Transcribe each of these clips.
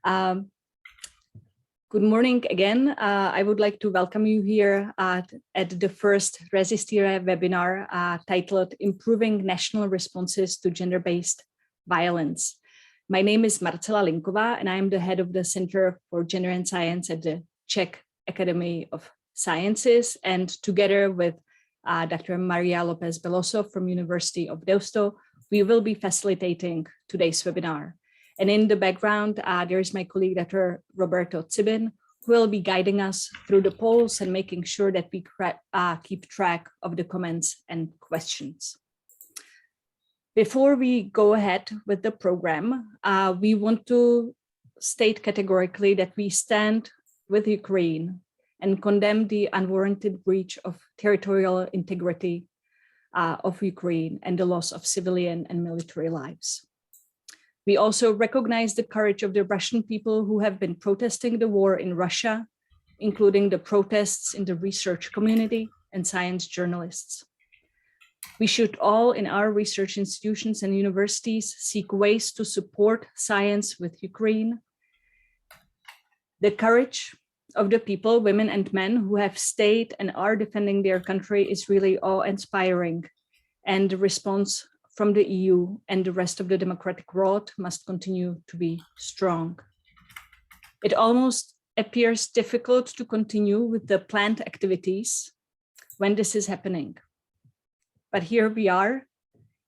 Um, Good morning again. I would like to welcome you here at the first RESISTIRÉ webinar titled Improving National Responses to Gender-Based Violence. My name is Marcela Linková and I am the head of the Center for Gender and Science at the Czech Academy of Sciences, and together with Dr. Maria Lopez Beloso from University of Deusto, we will be facilitating today's webinar. And in the background, there is my colleague, Dr. Roberto Cibin, who will be guiding us through the polls and making sure that we keep track of the comments and questions. Before we go ahead with the program, we want to state categorically that we stand with Ukraine and condemn the unwarranted breach of territorial integrity of Ukraine and the loss of civilian and military lives. We also recognize the courage of the Russian people who have been protesting the war in Russia, including the protests in the research community and science journalists. We should all in our research institutions and universities seek ways to support science with Ukraine. The courage of the people, women and men who have stayed and are defending their country is really awe-inspiring, and the response from the EU and the rest of the democratic world must continue to be strong. It almost appears difficult to continue with the planned activities when this is happening. But here we are,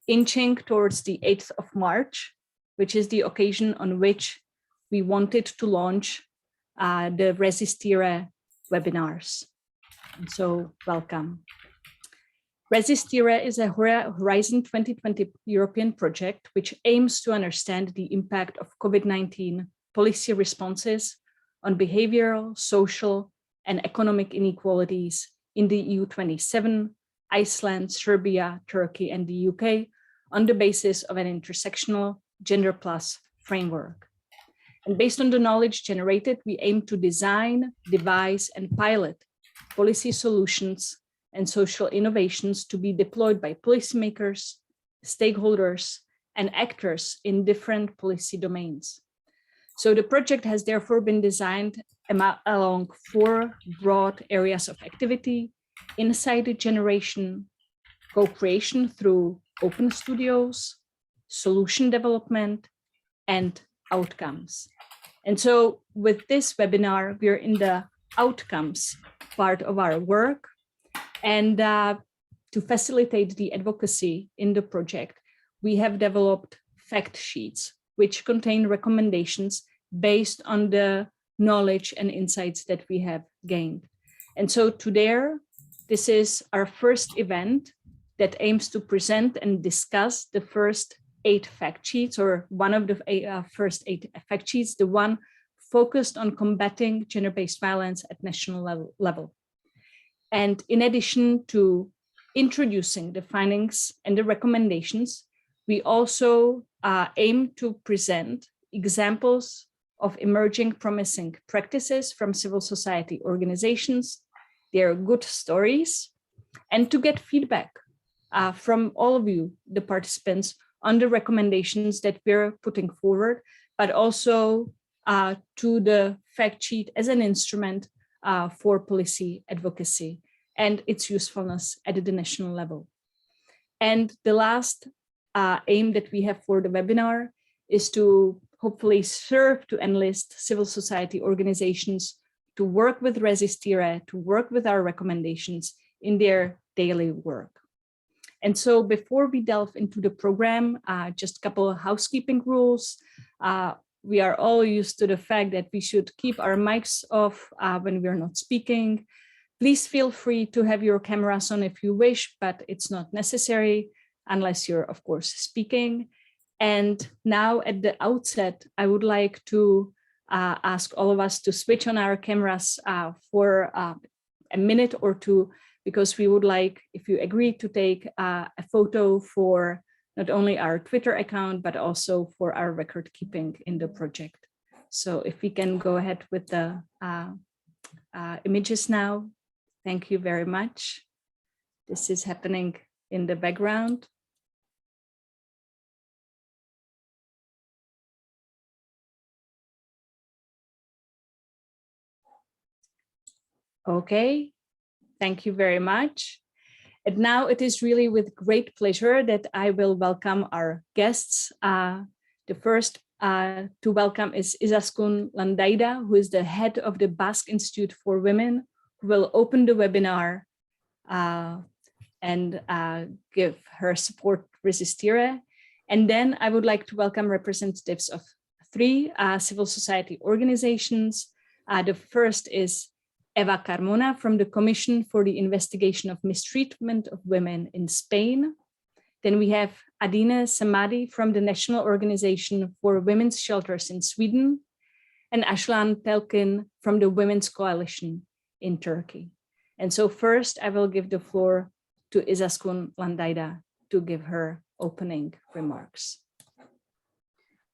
inching towards the 8th of March, which is the occasion on which we wanted to launch the RESISTIRÉ webinars. And so welcome. RESISTIRÉ is a Horizon 2020 European project which aims to understand the impact of COVID-19 policy responses on behavioral, social, and economic inequalities in the EU 27, Iceland, Serbia, Turkey, and the UK on the basis of an intersectional Gender Plus framework. And based on the knowledge generated, we aim to design, devise, and pilot policy solutions and social innovations to be deployed by policymakers, stakeholders, and actors in different policy domains. So the project has therefore been designed along 4 broad areas of activity: insight generation, co-creation through open studios, solution development, and outcomes. And so with this webinar, we're in the outcomes part of our work. And to facilitate the advocacy in the project, we have developed fact sheets, which contain recommendations based on the knowledge and insights that we have gained. And so today, this is our first event that aims to present and discuss the first 8 fact sheets, or one of the first 8 fact sheets, the one focused on combating gender-based violence at national level. And in addition to introducing the findings and the recommendations, we also aim to present examples of emerging promising practices from civil society organizations, their good stories, and to get feedback from all of you, the participants, on the recommendations that we're putting forward, but also to the fact sheet as an instrument for policy advocacy and its usefulness at the national level. And the last aim that we have for the webinar is to hopefully serve to enlist civil society organizations to work with RESISTIRÉ, to work with our recommendations in their daily work. And so before we delve into the program, just a couple of housekeeping rules. We are all used to the fact that we should keep our mics off when we're not speaking. Please feel free to have your cameras on if you wish, but it's not necessary unless you're, of course, speaking. And now at the outset, I would like to ask all of us to switch on our cameras for a minute or two, because we would like, if you agree, to take a photo for not only our Twitter account, but also for our record keeping in the project. So if we can go ahead with the images now. Thank you very much. This is happening in the background. Okay, thank you very much. And now it is really with great pleasure that I will welcome our guests. The first to welcome is Izaskun Landaida, who is the head of the Basque Institute for Women, who will open the webinar and give her support Resistiré. And then I would like to welcome representatives of three civil society organizations. The first is Eva Carmona from the Commission for the Investigation of Mistreatment of Women in Spain. Then we have Adina Samadi from the National Organization for Women's Shelters in Sweden, and Ashlan Pelkin from the Women's Coalition in Turkey. And so first I will give the floor to Izaskun Landaida to give her opening remarks.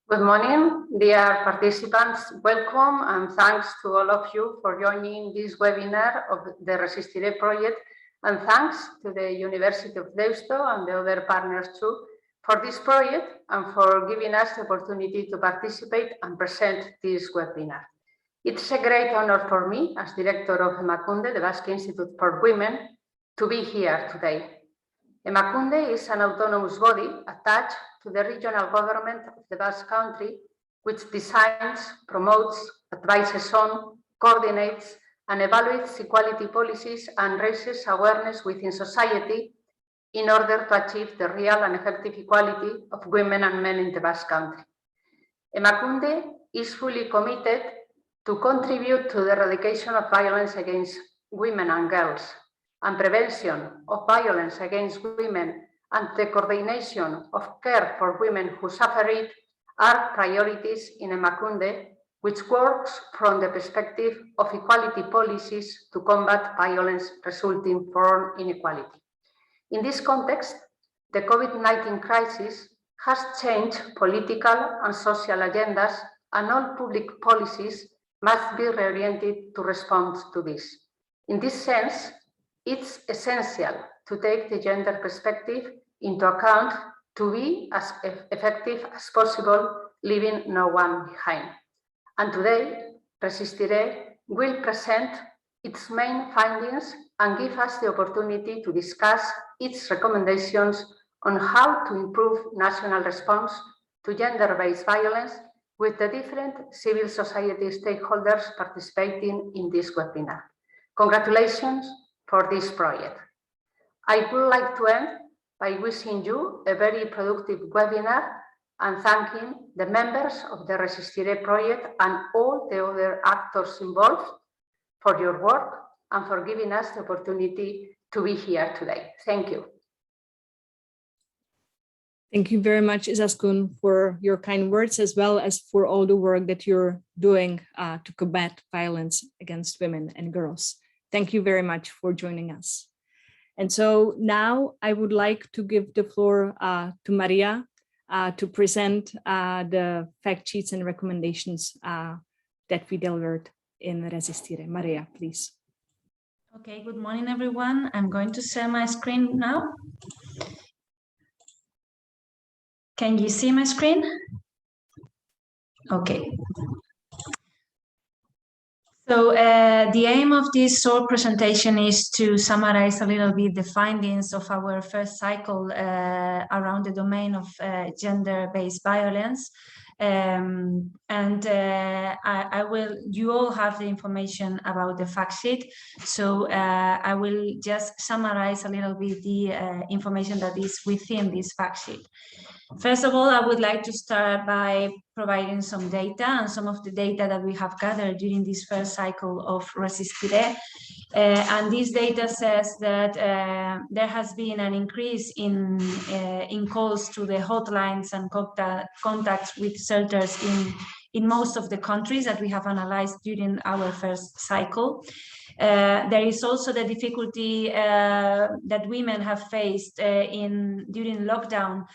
Good morning, dear participants. Welcome and thanks to all of you for joining this webinar of the RESISTIRÉ project, and thanks to the University of Deusto and the other partners too for this project and for giving us the opportunity to participate and present this webinar. It's a great honor for me as director of Emakunde, the Basque Institute for Women, to be here today. Emakunde is an autonomous body attached to the regional government of the Basque Country, which designs, promotes, advises on, coordinates, and evaluates equality policies and raises awareness within society in order to achieve the real and effective equality of women and men in the Basque Country. Emakunde is fully committed to contribute to the eradication of violence against women and girls, and prevention of violence against women and the coordination of care for women who suffer it are priorities in Emakunde, which works from the perspective of equality policies to combat violence resulting from inequality. In this context, the COVID-19 crisis has changed political and social agendas, and all public policies must be reoriented to respond to this. In this sense, it's essential to take the gender perspective into account to be as effective as possible, leaving no one behind. And today, Resistiré will present its main findings and give us the opportunity to discuss its recommendations on how to improve national response to gender-based violence with the different civil society stakeholders participating in this webinar. Congratulations for this project. I would like to end by wishing you a very productive webinar and thanking the members of the Resistiré project and all the other actors involved for your work and for giving us the opportunity to be here today. Thank you. Thank you very much, Izaskun, for your kind words, as well as for all the work that you're doing to combat violence against women and girls. Thank you very much for joining us. And so now I would like to give the floor to Maria to present the fact sheets and recommendations that we delivered in Resistiré. Maria, please. Okay, good morning, everyone. I'm going to share my screen now. Can you see my screen? Okay. So the aim of this short presentation is to summarize a little bit the findings of our first cycle around the domain of gender-based violence. You all have the information about the fact sheet. So I will just summarize a little bit the information that is within this fact sheet. First of all, I would like to start by providing some data and some of the data that we have gathered during this first cycle of Resistiré. And this data says that there has been an increase in calls to the hotlines and contacts with shelters in most of the countries that we have analyzed during our first cycle. There is also the difficulty that women have faced during lockdown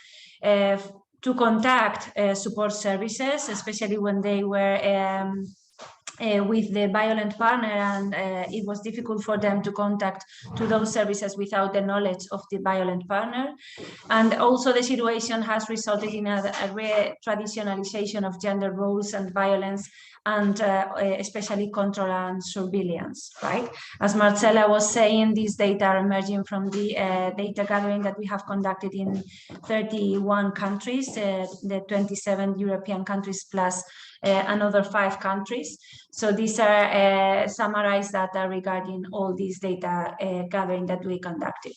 to contact support services, especially when they were with the violent partner, and it was difficult for them to contact to those services without the knowledge of the violent partner. And also the situation has resulted in a re-traditionalization of gender roles and violence, and especially control and surveillance, right? As Marcela was saying, these data are emerging from the data gathering that we have conducted in 31 countries, the 27 European countries plus another 5 countries. So these are summarized data regarding all these data gathering that we conducted.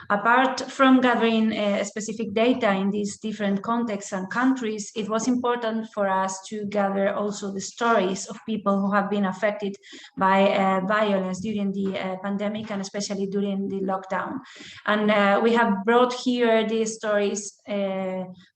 Apart from gathering specific data in these different contexts and countries, it was important for us to gather also the stories of people who have been affected by violence during the pandemic, and especially during the lockdown. And we have brought here these stories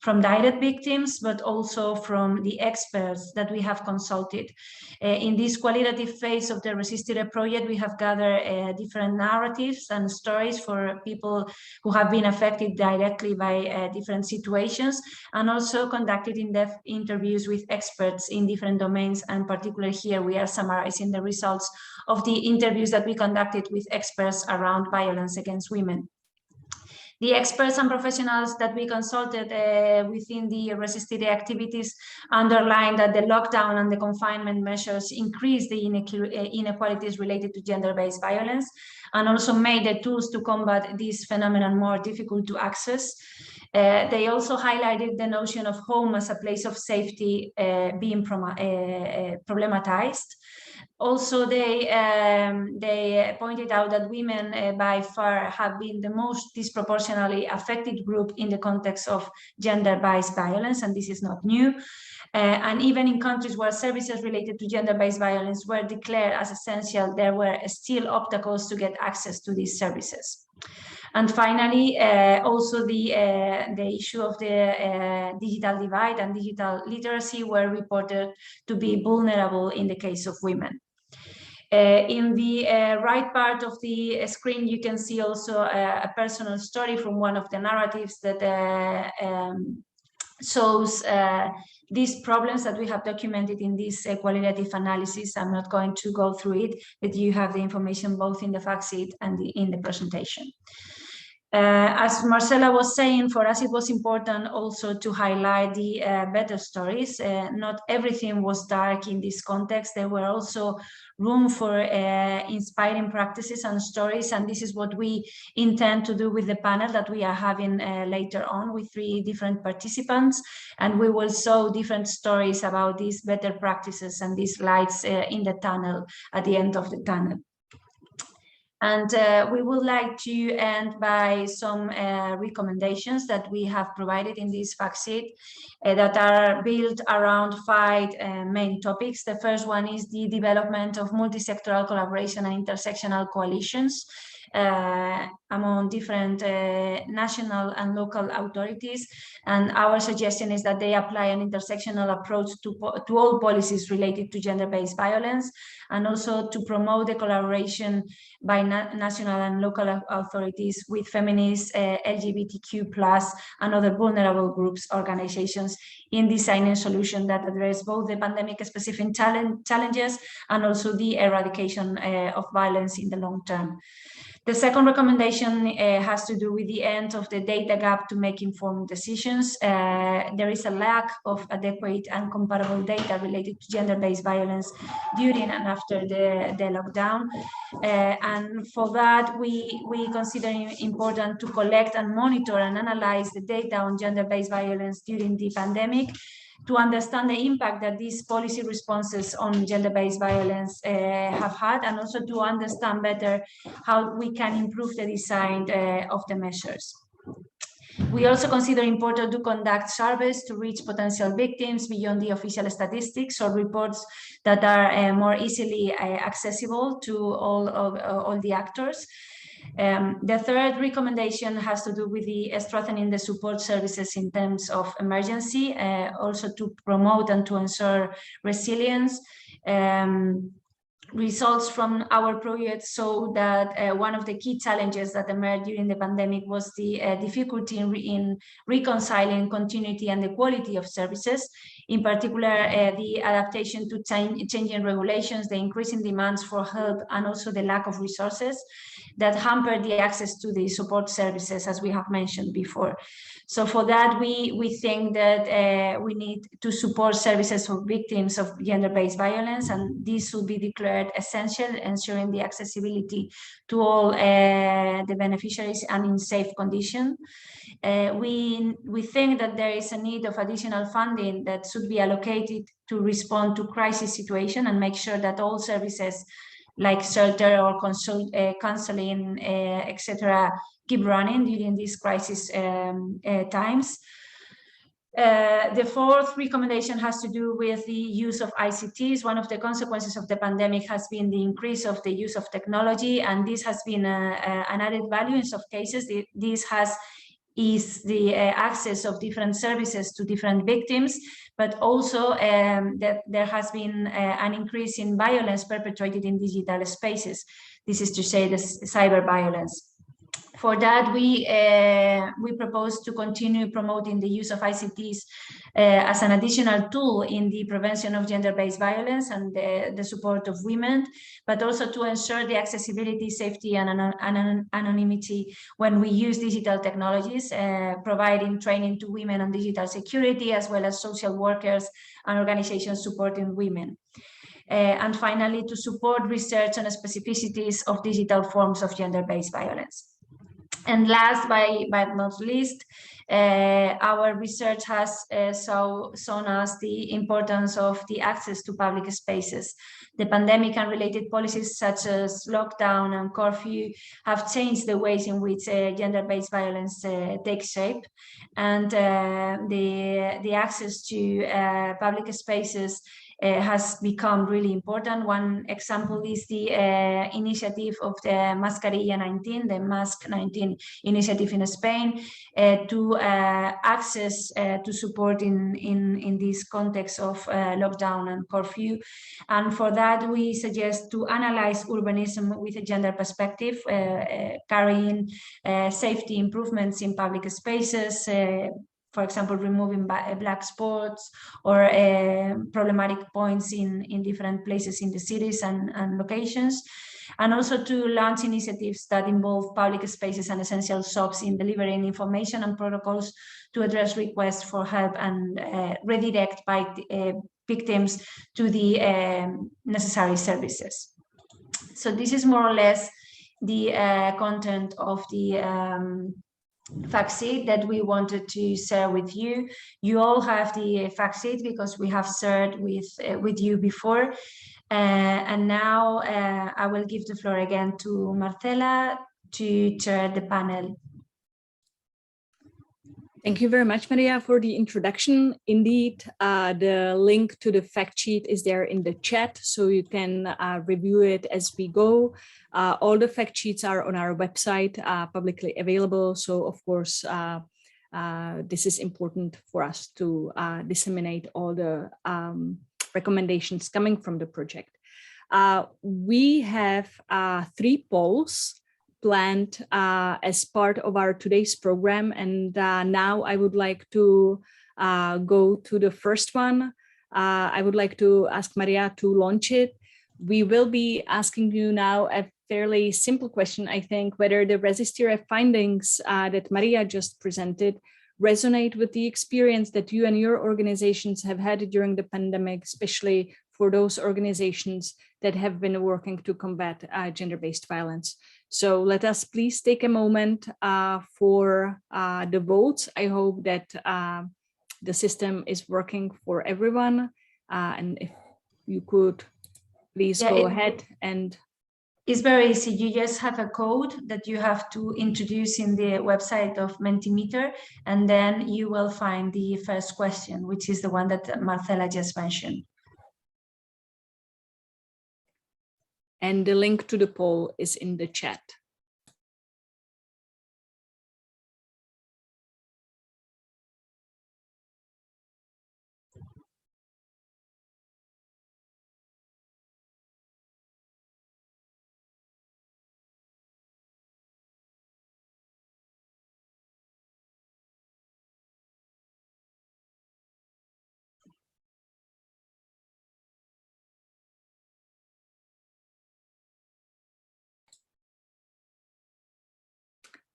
from direct victims, but also from the experts that we have consulted. In this qualitative phase of the RESISTIRÉ project, we have gathered different narratives and stories for people who have been affected directly by different situations, and also conducted in-depth interviews with experts in different domains. And particularly here, we are summarizing the results of the interviews that we conducted with experts around violence against women. The experts and professionals that we consulted within the RESISTIRÉ activities underlined that the lockdown and the confinement measures increased the inequalities related to gender-based violence, and also made the tools to combat this phenomenon more difficult to access. They also highlighted the notion of home as a place of safety being problematized. Also, they pointed out that women by far have been the most disproportionately affected group in the context of gender-based violence, and this is not new. And even in countries where services related to gender-based violence were declared as essential, there were still obstacles to get access to these services. And finally, also the issue of the digital divide and digital literacy were reported to be vulnerable in the case of women. In the right part of the screen, you can see also a personal story from one of the narratives that shows these problems that we have documented in this qualitative analysis. I'm not going to go through it, but you have the information both in the fact sheet and in the presentation. As Marcela was saying, for us it was important also to highlight the better stories. Not everything was dark in this context. There were also room for inspiring practices and stories, and this is what we intend to do with the panel that we are having later on with 3 different participants, and we will show different stories about these better practices and these lights in the tunnel at the end of the tunnel. And we would like to end by some recommendations that we have provided in this fact sheet that are built around 5 main topics. The first one is the development of multi-sectoral collaboration and intersectional coalitions among different national and local authorities. And our suggestion is that they apply an intersectional approach to all policies related to gender-based violence, and also to promote the collaboration by national and local authorities with feminist, LGBTQ+, and other vulnerable groups, organizations in designing solutions that address both the pandemic-specific challenges and also the eradication of violence in the long term. The second recommendation has to do with the end of the data gap to make informed decisions. There is a lack of adequate and comparable data related to gender-based violence during and after the lockdown. And for that, we consider it important to collect and monitor and analyze the data on gender-based violence during the pandemic, to understand the impact that these policy responses on gender-based violence have had, and also to understand better how we can improve the design of the measures. We also consider important to conduct surveys to reach potential victims beyond the official statistics or reports that are more easily accessible to all the actors. The third recommendation has to do with the strengthening the support services in terms of emergency, also to promote and to ensure resilience. Results from our project show that one of the key challenges that emerged during the pandemic was the difficulty in reconciling continuity and the quality of services in particular the adaptation to changing regulations, the increasing demands for help, and also the lack of resources that hamper the access to the support services, as we have mentioned before. So for that, we think that we need to support services for victims of gender-based violence, and this should be declared essential, ensuring the accessibility to all the beneficiaries and in safe condition. We think that there is a need of additional funding that should be allocated to respond to crisis situation and make sure that all services like shelter or counseling, etc., keep running during these crisis times. The fourth recommendation has to do with the use of ICTs. One of the consequences of the pandemic has been the increase of the use of technology, and this has been an added value in some cases. This is the access of different services to different victims, but also that there has been an increase in violence perpetrated in digital spaces. This is to say the cyber violence. For that, we propose to continue promoting the use of ICTs as an additional tool in the prevention of gender-based violence and the support of women, but also to ensure the accessibility, safety, and anonymity when we use digital technologies, providing training to women on digital security, as well as social workers and organizations supporting women. And finally, to support research on specificities of digital forms of gender-based violence. And last but not least, our research has shown us the importance of the access to public spaces. The pandemic and related policies such as lockdown and curfew have changed the ways in which gender-based violence takes shape, and the access to public spaces has become really important. One example is the initiative of the Mascarilla 19, the Mask 19 initiative in Spain, to access to support in this context of lockdown and curfew. And for that, we suggest to analyze urbanism with a gender perspective, carrying safety improvements in public spaces, for example, removing black spots or problematic points in different places in the cities and locations, and also to launch initiatives that involve public spaces and essential shops in delivering information and protocols to address requests for help and redirect victims to the necessary services. So this is more or less the content of the fact sheet that we wanted to share with you. You all have the fact sheet because we have shared with you before. And now I will give the floor again to Marcela to chair the panel. Thank you very much, Maria, for the introduction. Indeed, the link to the fact sheet is there in the chat, so you can review it as we go. All the fact sheets are on our website, publicly available. So, of course, this is important for us to disseminate all the recommendations coming from the project. We have 3 polls planned as part of our today's program, and now I would like to go to the first one. I would like to ask Maria to launch it. We will be asking you now a fairly simple question, I think, whether the RESISTIRÉ findings that Maria just presented resonate with the experience that you and your organizations have had during the pandemic, especially for those organizations that have been working to combat gender-based violence. So let us please take a moment for the votes. I hope that the system is working for everyone. And if you could please go ahead and... It's very easy. You just have a code that you have to introduce in the website of Mentimeter, and then you will find the first question, which is the one that Marcela just mentioned. And the link to the poll is in the chat.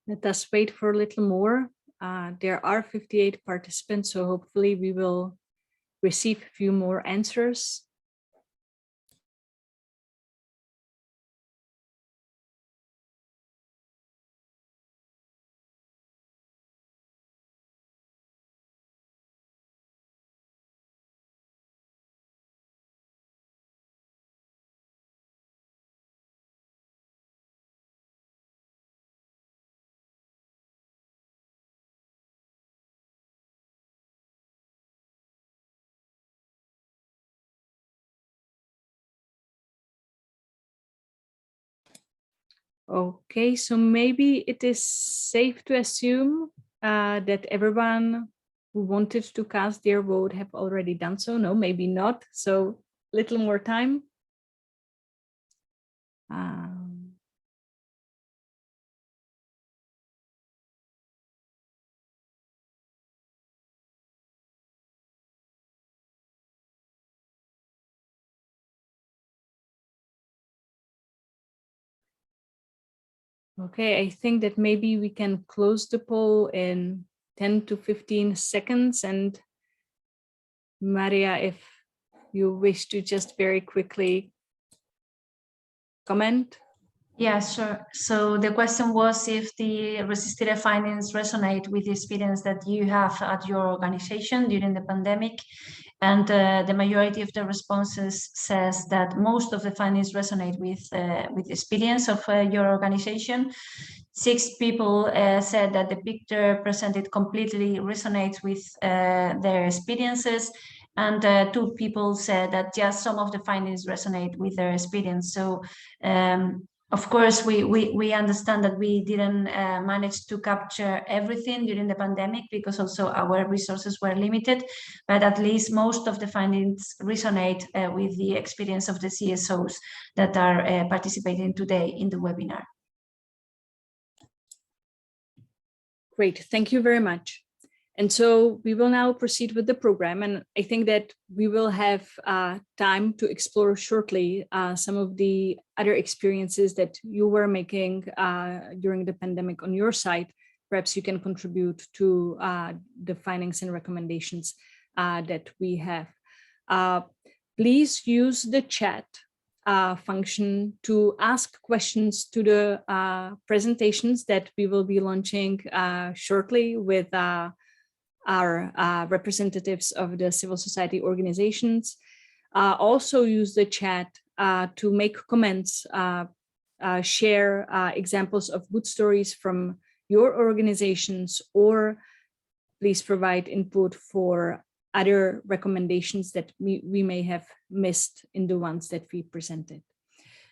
Let us wait for a little more. There are 58 participants, so hopefully we will receive a few more answers. Okay, so maybe it is safe to assume that everyone who wanted to cast their vote have already done so. No, maybe not. So little more time. Okay, I think that maybe we can close the poll in 10 to 15 seconds. And Maria, if you wish to just very quickly comment. Yeah, sure. So the question was if the Resistiré findings resonate with the experience that you have at your organization during the pandemic. And the majority of the responses says that most of the findings resonate with the experience of your organization. 6 people said that the picture presented completely resonates with their experiences. And 2 people said that just some of the findings resonate with their experience. So of course, we understand that we didn't manage to capture everything during the pandemic because also our resources were limited, but at least most of the findings resonate with the experience of the CSOs that are participating today in the webinar. Great, thank you very much. And so we will now proceed with the program. And I think that we will have time to explore shortly some of the other experiences that you were making during the pandemic on your side. Perhaps you can contribute to the findings and recommendations that we have. Please use the chat function to ask questions to the presentations that we will be launching shortly with our representatives of the civil society organizations. Also use the chat to make comments, share examples of good stories from your organizations, or please provide input for other recommendations that we may have missed in the ones that we presented.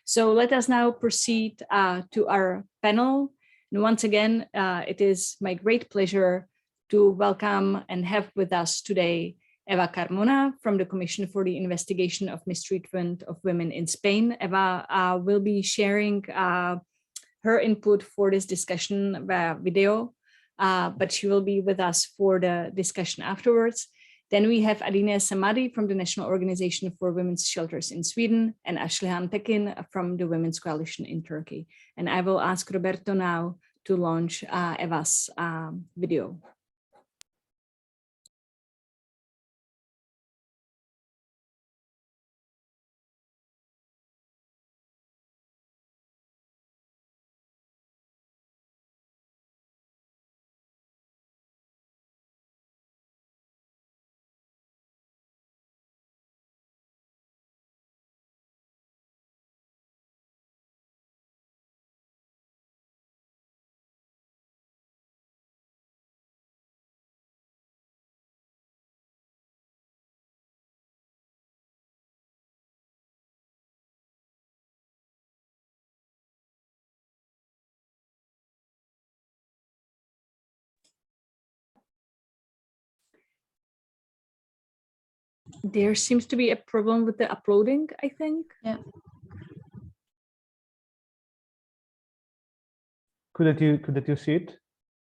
So let us now proceed to our panel. And once again, it is my great pleasure to welcome and have with us today Eva Carmona from the Commission for the Investigation of Mistreatment of Women in Spain. Eva will be sharing her input for this discussion via video, but she will be with us for the discussion afterwards. Then we have Adina Samadi from the National Organization for Women's Shelters in Sweden and Ashlihan Tekin from the Women's Coalition in Turkey. And I will ask Roberto now to launch Eva's video. There seems to be a problem with the uploading, I think. Yeah. Couldn't you see it?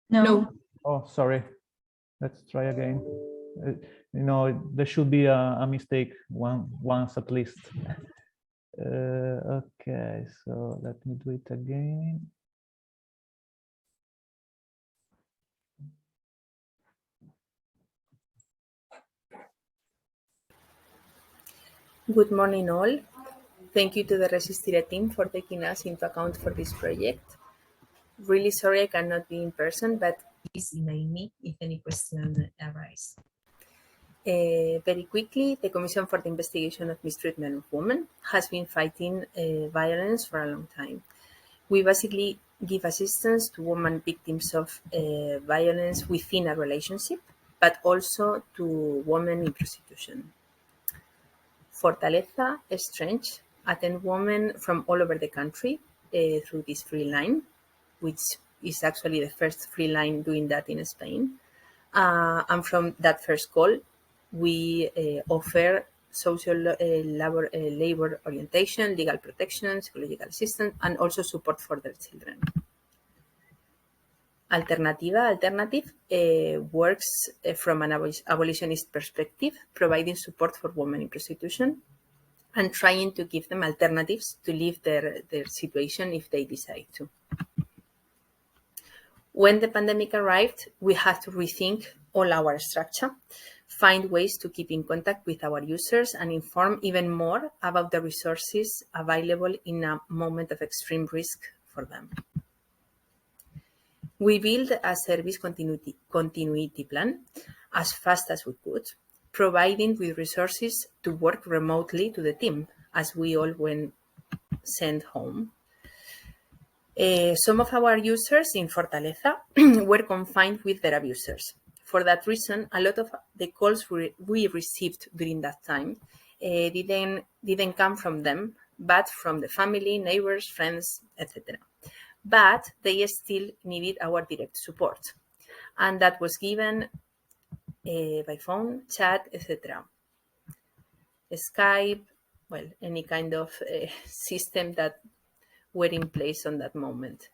No. Oh, sorry. Let's try again. You know, there should be a mistake once at least. Okay, so let me do it again. Good morning all. Thank you to the RESISTIRÉ team for taking us into account for this project. Really sorry I cannot be in person, but please email me if any question arise. Very quickly, the Commission for the Investigation of Mistreatment of Women has been fighting violence for a long time. We basically give assistance to women victims of violence within a relationship, but also to women in prostitution. Fortaleza, Strength attend women from all over the country through this free line, which is actually the first free line doing that in Spain. And from that first call, we offer social labor orientation, legal protection, psychological assistance, and also support for their children. Alternative works from an abolitionist perspective, providing support for women in prostitution and trying to give them alternatives to leave their situation if they decide to. When the pandemic arrived, we had to rethink all our structure, find ways to keep in contact with our users and inform even more about the resources available in a moment of extreme risk for them. We built a service continuity plan as fast as we could, providing with resources to work remotely to the team as we all went sent home. Some of our users in Fortaleza were confined with their abusers. For that reason, a lot of the calls we received during that time didn't come from them, but from the family, neighbors, friends, etc. But they still needed our direct support, and that was given by phone, chat, etc. Skype, well, any kind of system that were in place on that moment.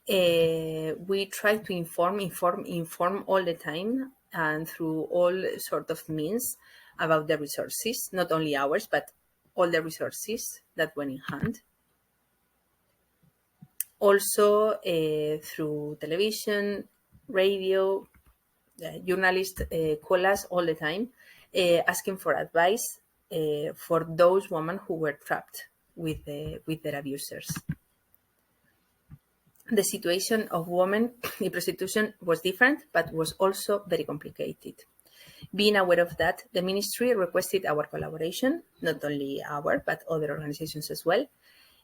We try to inform all the time and through all sort of means about the resources, not only ours, but all the resources that went in hand. Also through television, radio, journalists call us all the time, asking for advice for those women who were trapped with their abusers. The situation of women in prostitution was different, but was also very complicated. Being aware of that, the ministry requested our collaboration, not only our, but other organizations as well,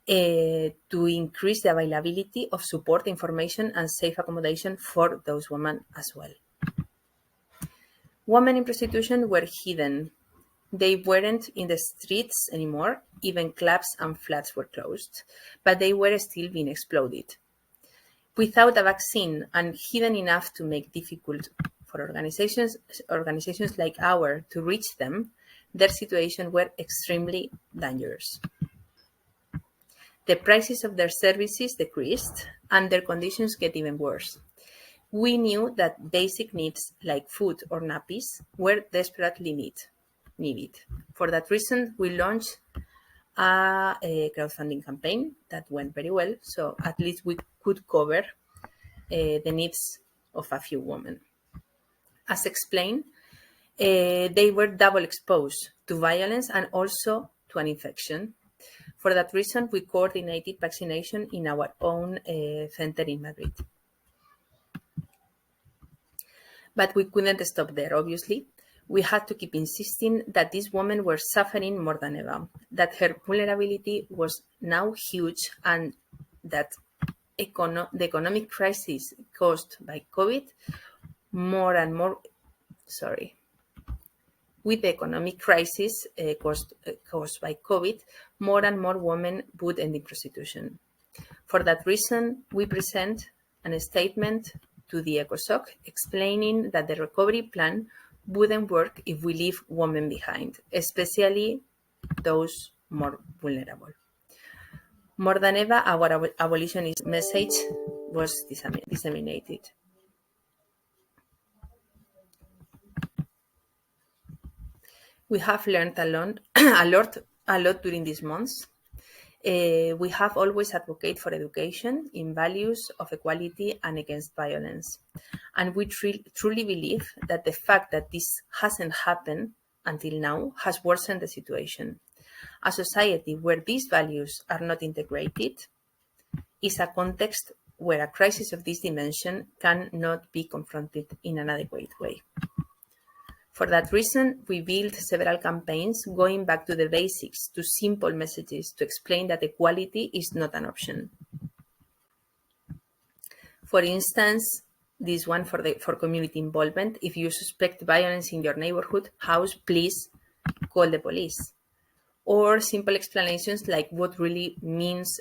to increase the availability of support, information, and safe accommodation for those women as well. Women in prostitution were hidden. They weren't in the streets anymore, even clubs and flats were closed, but they were still being exploded. Without a vaccine and hidden enough to make difficult for organizations like ours to reach them, their situation were extremely dangerous. The prices of their services decreased and their conditions get even worse. We knew that basic needs like food or nappies were desperately needed. For that reason, we launched a crowdfunding campaign that went very well, so at least we could cover the needs of a few women. As explained, they were double exposed to violence and also to an infection. For that reason, we coordinated vaccination in our own center in Madrid. But we couldn't stop there, obviously. We had to keep insisting that these women were suffering more than ever, that her vulnerability was now huge, and that the economic crisis caused by COVID with the economic crisis caused by COVID, more and more women would end in prostitution. For that reason, we present a statement to the ECOSOC explaining that the recovery plan wouldn't work if we leave women behind, especially those more vulnerable. More than ever, our abolitionist message was disseminated. We have learned a lot during these months. We have always advocated for education in values of equality and against violence. And we truly believe that the fact that this hasn't happened until now has worsened the situation. A society where these values are not integrated is a context where a crisis of this dimension cannot be confronted in an adequate way. For that reason, we built several campaigns going back to the basics, to simple messages to explain that equality is not an option. For instance, this one for community involvement. If you suspect violence in your neighborhood house, please call the police. Or simple explanations like what really means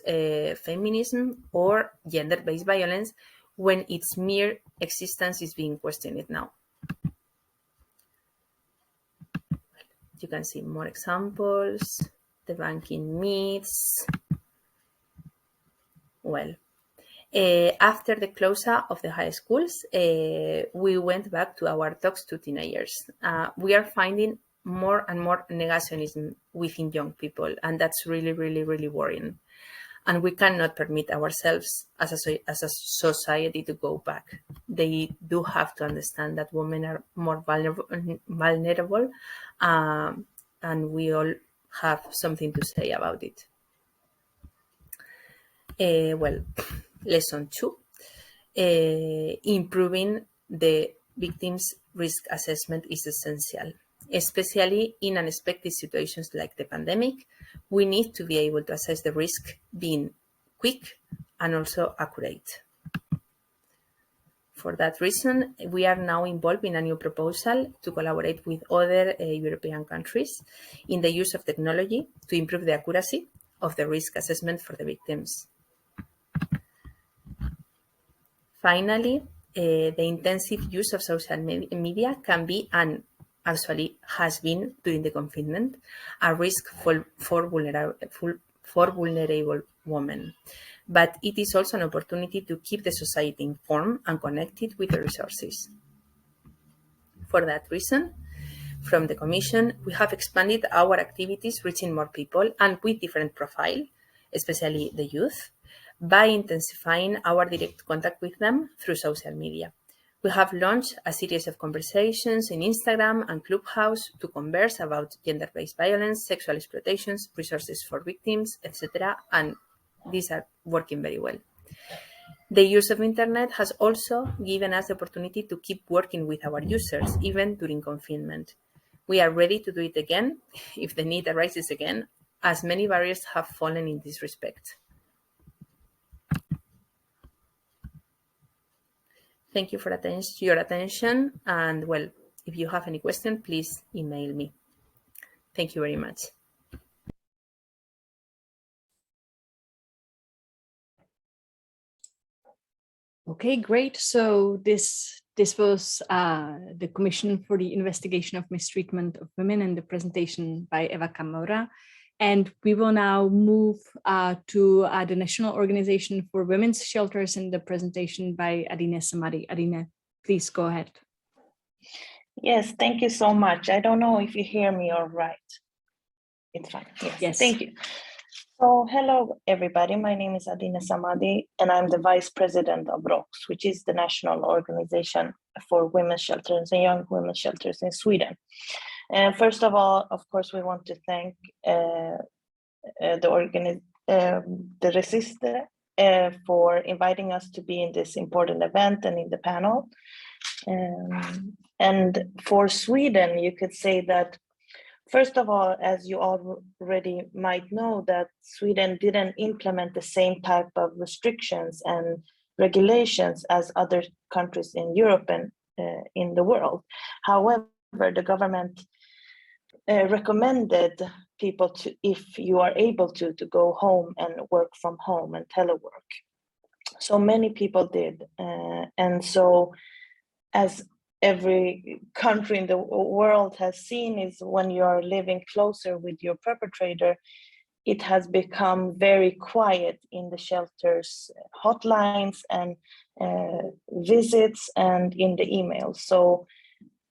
feminism or gender-based violence when its mere existence is being questioned now. You can see more examples, the banking myths. Well, after the closure of the high schools, we went back to our talks to teenagers. We are finding more and more negationism within young people, and that's really, really, really worrying. And we cannot permit ourselves as a society to go back. They do have to understand that women are more vulnerable, and we all have something to say about it. Well, lesson 2, improving the victim's risk assessment is essential. Especially in unexpected situations like the pandemic, we need to be able to assess the risk being quick and also accurate. For that reason, we are now involved in a new proposal to collaborate with other European countries in the use of technology to improve the accuracy of the risk assessment for the victims. Finally, the intensive use of social media can be and actually has been during the confinement a risk for vulnerable women. But it is also an opportunity to keep the society informed and connected with the resources. For that reason, from the Commission, we have expanded our activities reaching more people and with different profile, especially the youth, by intensifying our direct contact with them through social media. We have launched a series of conversations in Instagram and Clubhouse to converse about gender-based violence, sexual exploitations, resources for victims, etc. And these are working very well. The use of internet has also given us the opportunity to keep working with our users, even during confinement. We are ready to do it again if the need arises again, as many barriers have fallen in this respect. Thank you for your attention, and well, if you have any question, please email me. Thank you very much. Okay, great. So this was the Commission for the Investigation of Mistreatment of Women and the presentation by Eva Camora. And we will now move to the National Organization for Women's Shelters and the presentation by Adina Samadi. Adina, please go ahead. Yes, thank you so much. I don't know if you hear me all right. It's fine. Yes. Thank you. So hello, everybody. My name is Adina Samadi, and I'm the Vice President of ROX, which is the National Organization for Women's Shelters and Young Women's Shelters in Sweden. And first of all, of course, we want to thank the RESISTIRÉ for inviting us to be in this important event and in the panel. And for Sweden, you could say that, first of all, as you already might know, that Sweden didn't implement the same type of restrictions and regulations as other countries in Europe and in the world. However, the government recommended people to, if you are able to go home and work from home and telework. So many people did. And so as every country in the world has seen, is when you are living closer with your perpetrator, it has become very quiet in the shelters, hotlines and visits and in the emails. So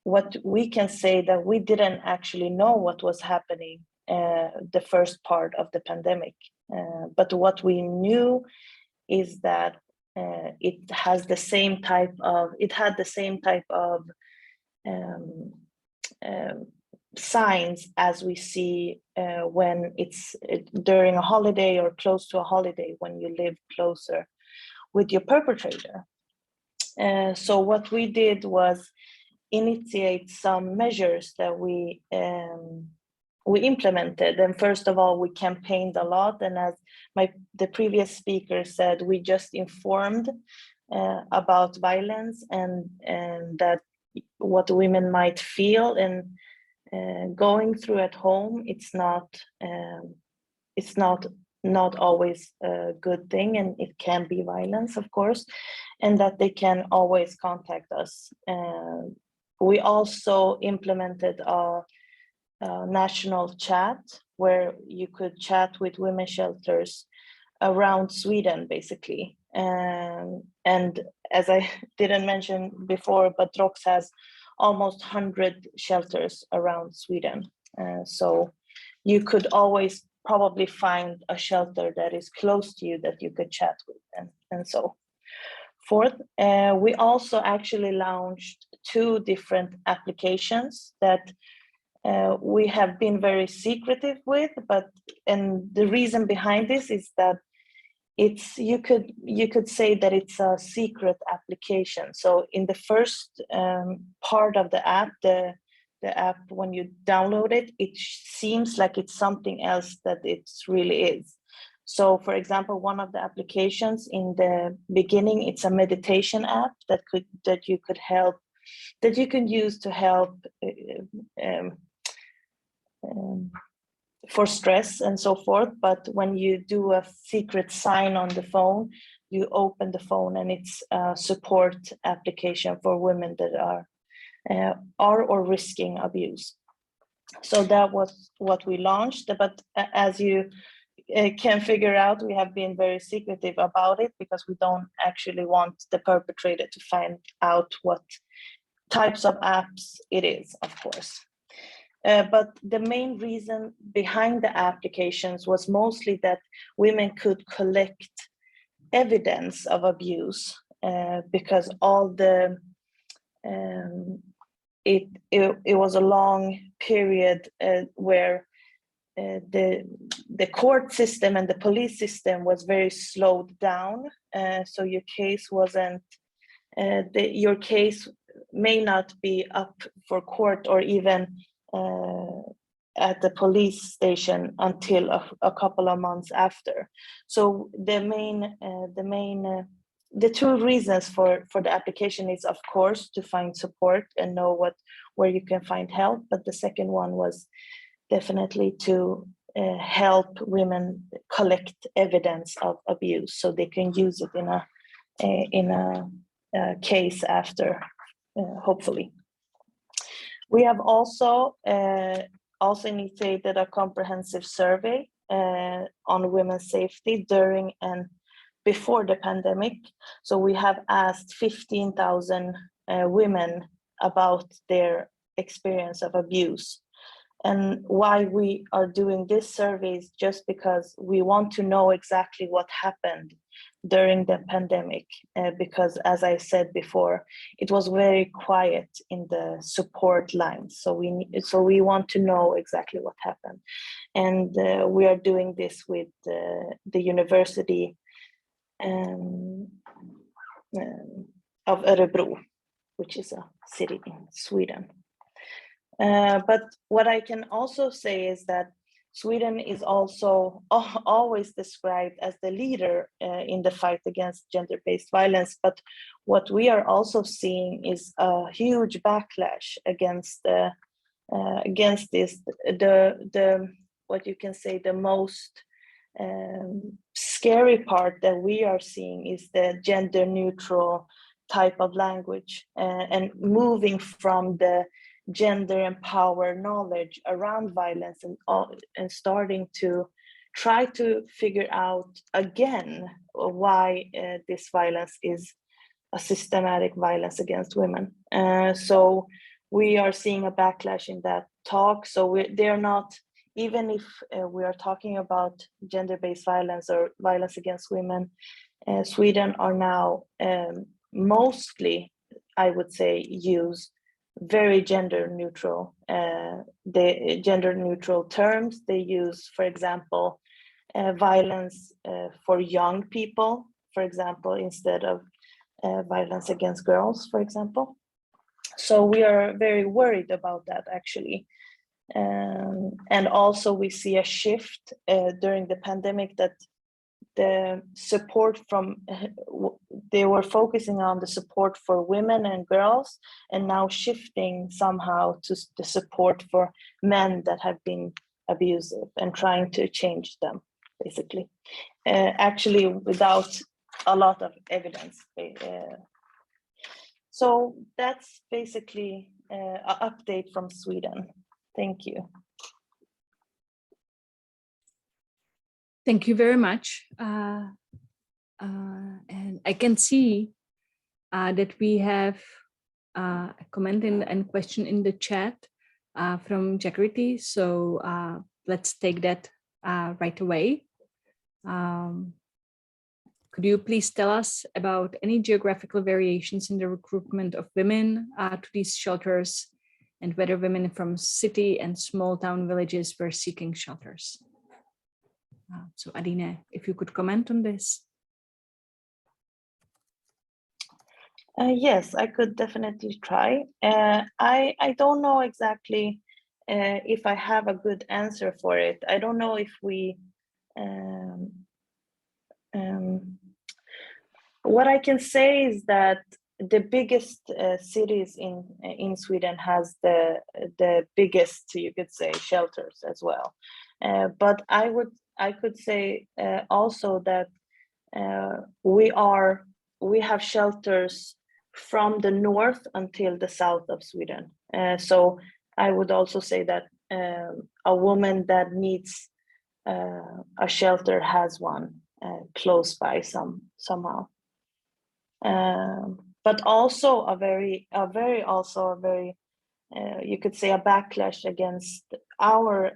what we can say that we didn't actually know what was happening the first part of the pandemic. But what we knew is that it had the same type of signs as we see when it's during a holiday or close to a holiday, when you live closer with your perpetrator. So what we did was initiate some measures that we implemented. And first of all, we campaigned a lot. And as the previous speaker said, we just informed about violence and that what women might feel and going through at home. It's not always a good thing, and it can be violence, of course, and that they can always contact us. We also implemented a national chat where you could chat with women's shelters around Sweden, basically. And as I didn't mention before, but ROX has almost 100 shelters around Sweden. So you could always probably find a shelter that is close to you that you could chat with and so forth. We also actually launched 2 different applications that we have been very secretive with, and the reason behind this is that you could say that it's a secret application. So in the first part of the app, the app, when you download it, it seems like it's something else that it really is. So for example, one of the applications in the beginning, it's a meditation app that you can use to help for stress and so forth. But when you do a secret sign on the phone, you open the phone and it's a support application for women that are or risking abuse. So that was what we launched, but as you can figure out, we have been very secretive about it because we don't actually want the perpetrator to find out what types of apps it is, of course. But the main reason behind the applications was mostly that women could collect evidence of abuse because all the it was a long period where the court system and the police system was very slowed down. So your case wasn't your case may not be up for court or even at the police station until a couple of months after. So the 2 reasons for the application is, of course, to find support and know where you can find help. But the second one was definitely to help women collect evidence of abuse so they can use it in a case after, hopefully. We have also initiated a comprehensive survey on women's safety during and before the pandemic. So we have asked 15,000 women about their experience of abuse. And why we are doing this survey is just because we want to know exactly what happened during the pandemic, because as I said before, it was very quiet in the support lines. So we want to know exactly what happened. And we are doing this with the University of Örebro, which is a city in Sweden. But what I can also say is that Sweden is also always described as the leader in the fight against gender-based violence. But what we are also seeing is a huge backlash against this. The what you can say the most scary part that we are seeing is the gender-neutral type of language and moving from the gender empowered knowledge around violence and starting to try to figure out again why this violence is a systematic violence against women. So we are seeing a backlash in that talk. So they're not, even if we are talking about gender-based violence or violence against women, Sweden are now mostly, I would say, use very gender neutral. The gender neutral terms they use, for example, violence for young people, for example, instead of violence against girls, for example. So we are very worried about that, actually. And also we see a shift during the pandemic, that the support from, they were focusing on the support for women and girls, and now shifting somehow to the support for men that have been abusive, and trying to change them, basically. Actually, without a lot of evidence. So that's basically an update from Sweden. Thank you. Thank you very much. And I can see that we have a comment and question in the chat from Jagriti. So let's take that right away. Could you please tell us about any geographical variations in the recruitment of women to these shelters, and whether women from city and small town villages were seeking shelters? So Adina, if you could comment on this. Yes, I could definitely try. I don't know exactly if I have a good answer for it. I don't know if we, what I can say is that the biggest cities in Sweden has the biggest, you could say, shelters as well. But I could say also that we have shelters from the north until the south of Sweden. So I would also say that a woman that needs a shelter has one close by somehow. But also a very you could say a backlash against our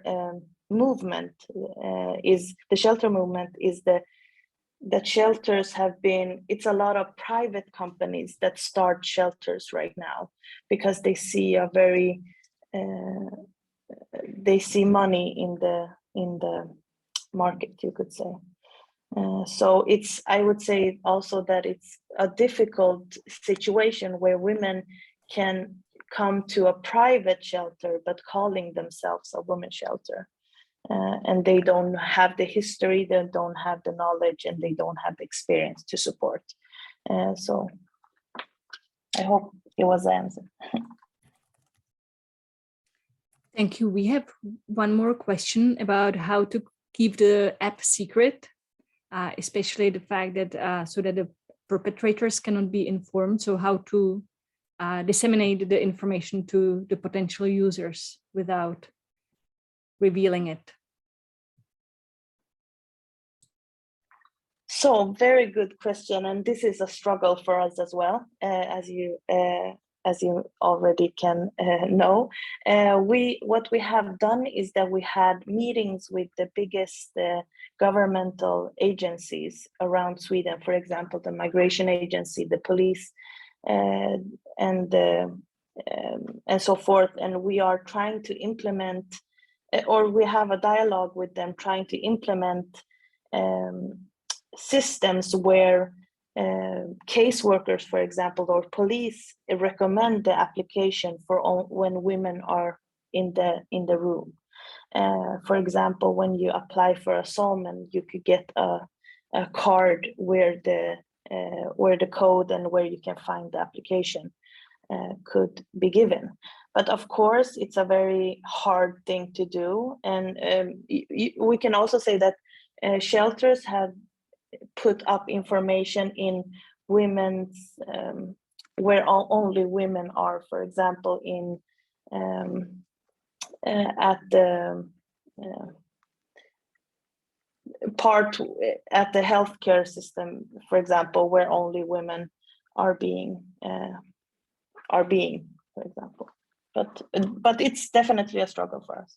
movement is the shelter movement, is that shelters have been, it's a lot of private companies that start shelters right now, because they see a very they see money in the market, you could say. So it's, I would say also that it's a difficult situation where women can come to a private shelter but calling themselves a women's shelter. And they don't have the history, they don't have the knowledge, and they don't have the experience to support. So I hope it was the answer. Thank you. We have one more question about how to keep the app secret, especially the fact that so that the perpetrators cannot be informed. So how to disseminate the information to the potential users without revealing it. So very good question, and this is a struggle for us as well, as you already can know. What we have done is that we had meetings with the biggest governmental agencies around Sweden, for example, the migration agency, the police, and so forth. And we are trying to implement, or we have a dialogue with them, trying to implement systems where caseworkers, for example, or police recommend the application for when women are in the room. For example, when you apply for a SOLMEN, you could get a card where the code and where you can find the application could be given. But of course, it's a very hard thing to do. And we can also say that shelters have put up information in women's, where only women are, for example, in at the part at the healthcare system, for example, where only women are being, for example. But it's definitely a struggle for us.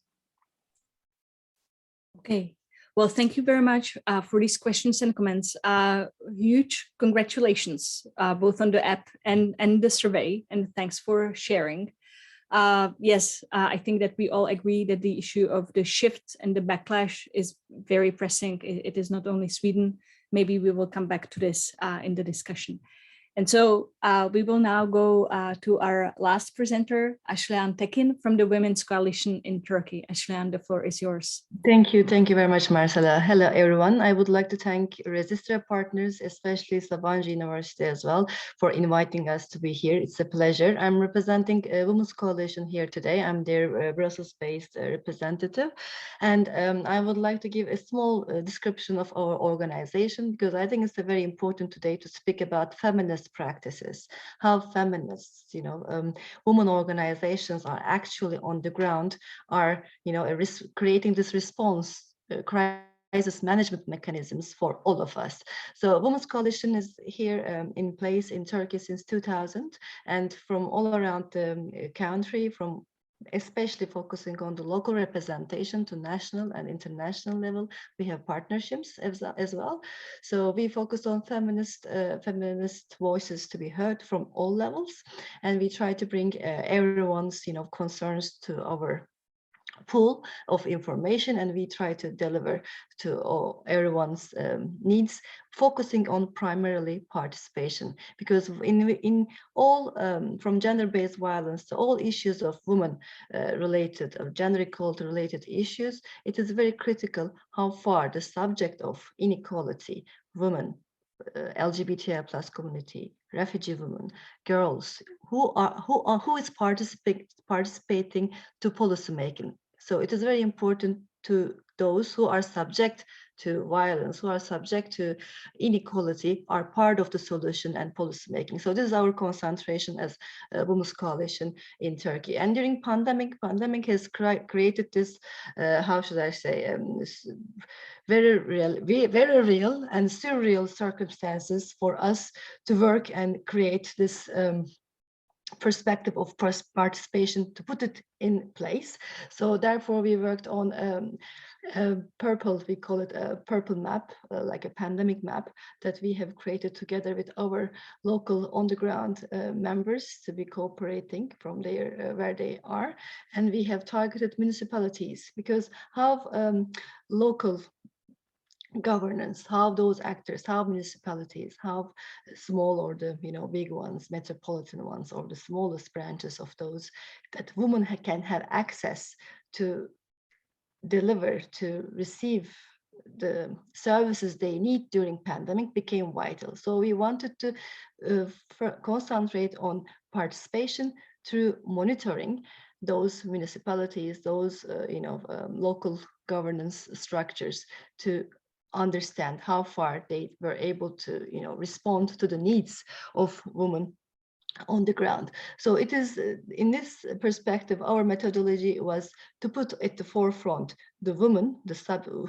Okay. Well, thank you very much for these questions and comments. Huge congratulations, both on the app and the survey, and thanks for sharing. Yes, I think that we all agree that the issue of the shift and the backlash is very pressing. It is not only Sweden. Maybe we will come back to this in the discussion. And so we will now go to our last presenter, Ashlehan Tekin from the Women's Coalition in Turkey. Ashlehan, the floor is yours. Thank you very much, Marcela. Hello, everyone. I would like to thank RESISTIRÉ partners, especially Sabancı University as well, for inviting us to be here. It's a pleasure. I'm representing a Women's Coalition here today. I'm their Brussels-based representative. And I would like to give a small description of our organization, because I think it's very important today to speak about feminist practices, how feminists, women organizations are actually on the ground, are, creating this response, crisis management mechanisms for all of us. So Women's Coalition is here in place in Turkey since 2000, and from all around the country, from especially focusing on the local representation to national and international level. We have partnerships as well. So we focus on feminist voices to be heard from all levels, and we try to bring everyone's concerns to our pool of information, and we try to deliver to everyone's needs, focusing on primarily participation, because in all from gender-based violence to all issues of women related, of gender equality related issues, it is very critical how far the subject of inequality, women, LGBTI plus community, refugee women, girls, who is participating to policy making. So it is very important to those who are subject to violence, who are subject to inequality, are part of the solution and policy making. So this is our concentration as a Women's Coalition in Turkey. And during pandemic has created this, how should I say, this very real and surreal circumstances for us to work and create this perspective of participation, to put it in place. So therefore we worked on purple, we call it a purple map, like a pandemic map that we have created together with our local on the ground members to be cooperating from there where they are. And we have targeted municipalities, because how local governance, how those actors, how municipalities, how small or the big ones, metropolitan ones, or the smallest branches of those, that women can have access to deliver, to receive the services they need during pandemic, became vital. So we wanted to concentrate on participation through monitoring those municipalities, those local governance structures, to understand how far they were able to respond to the needs of women on the ground. So it is in this perspective, our methodology was to put at the forefront the women,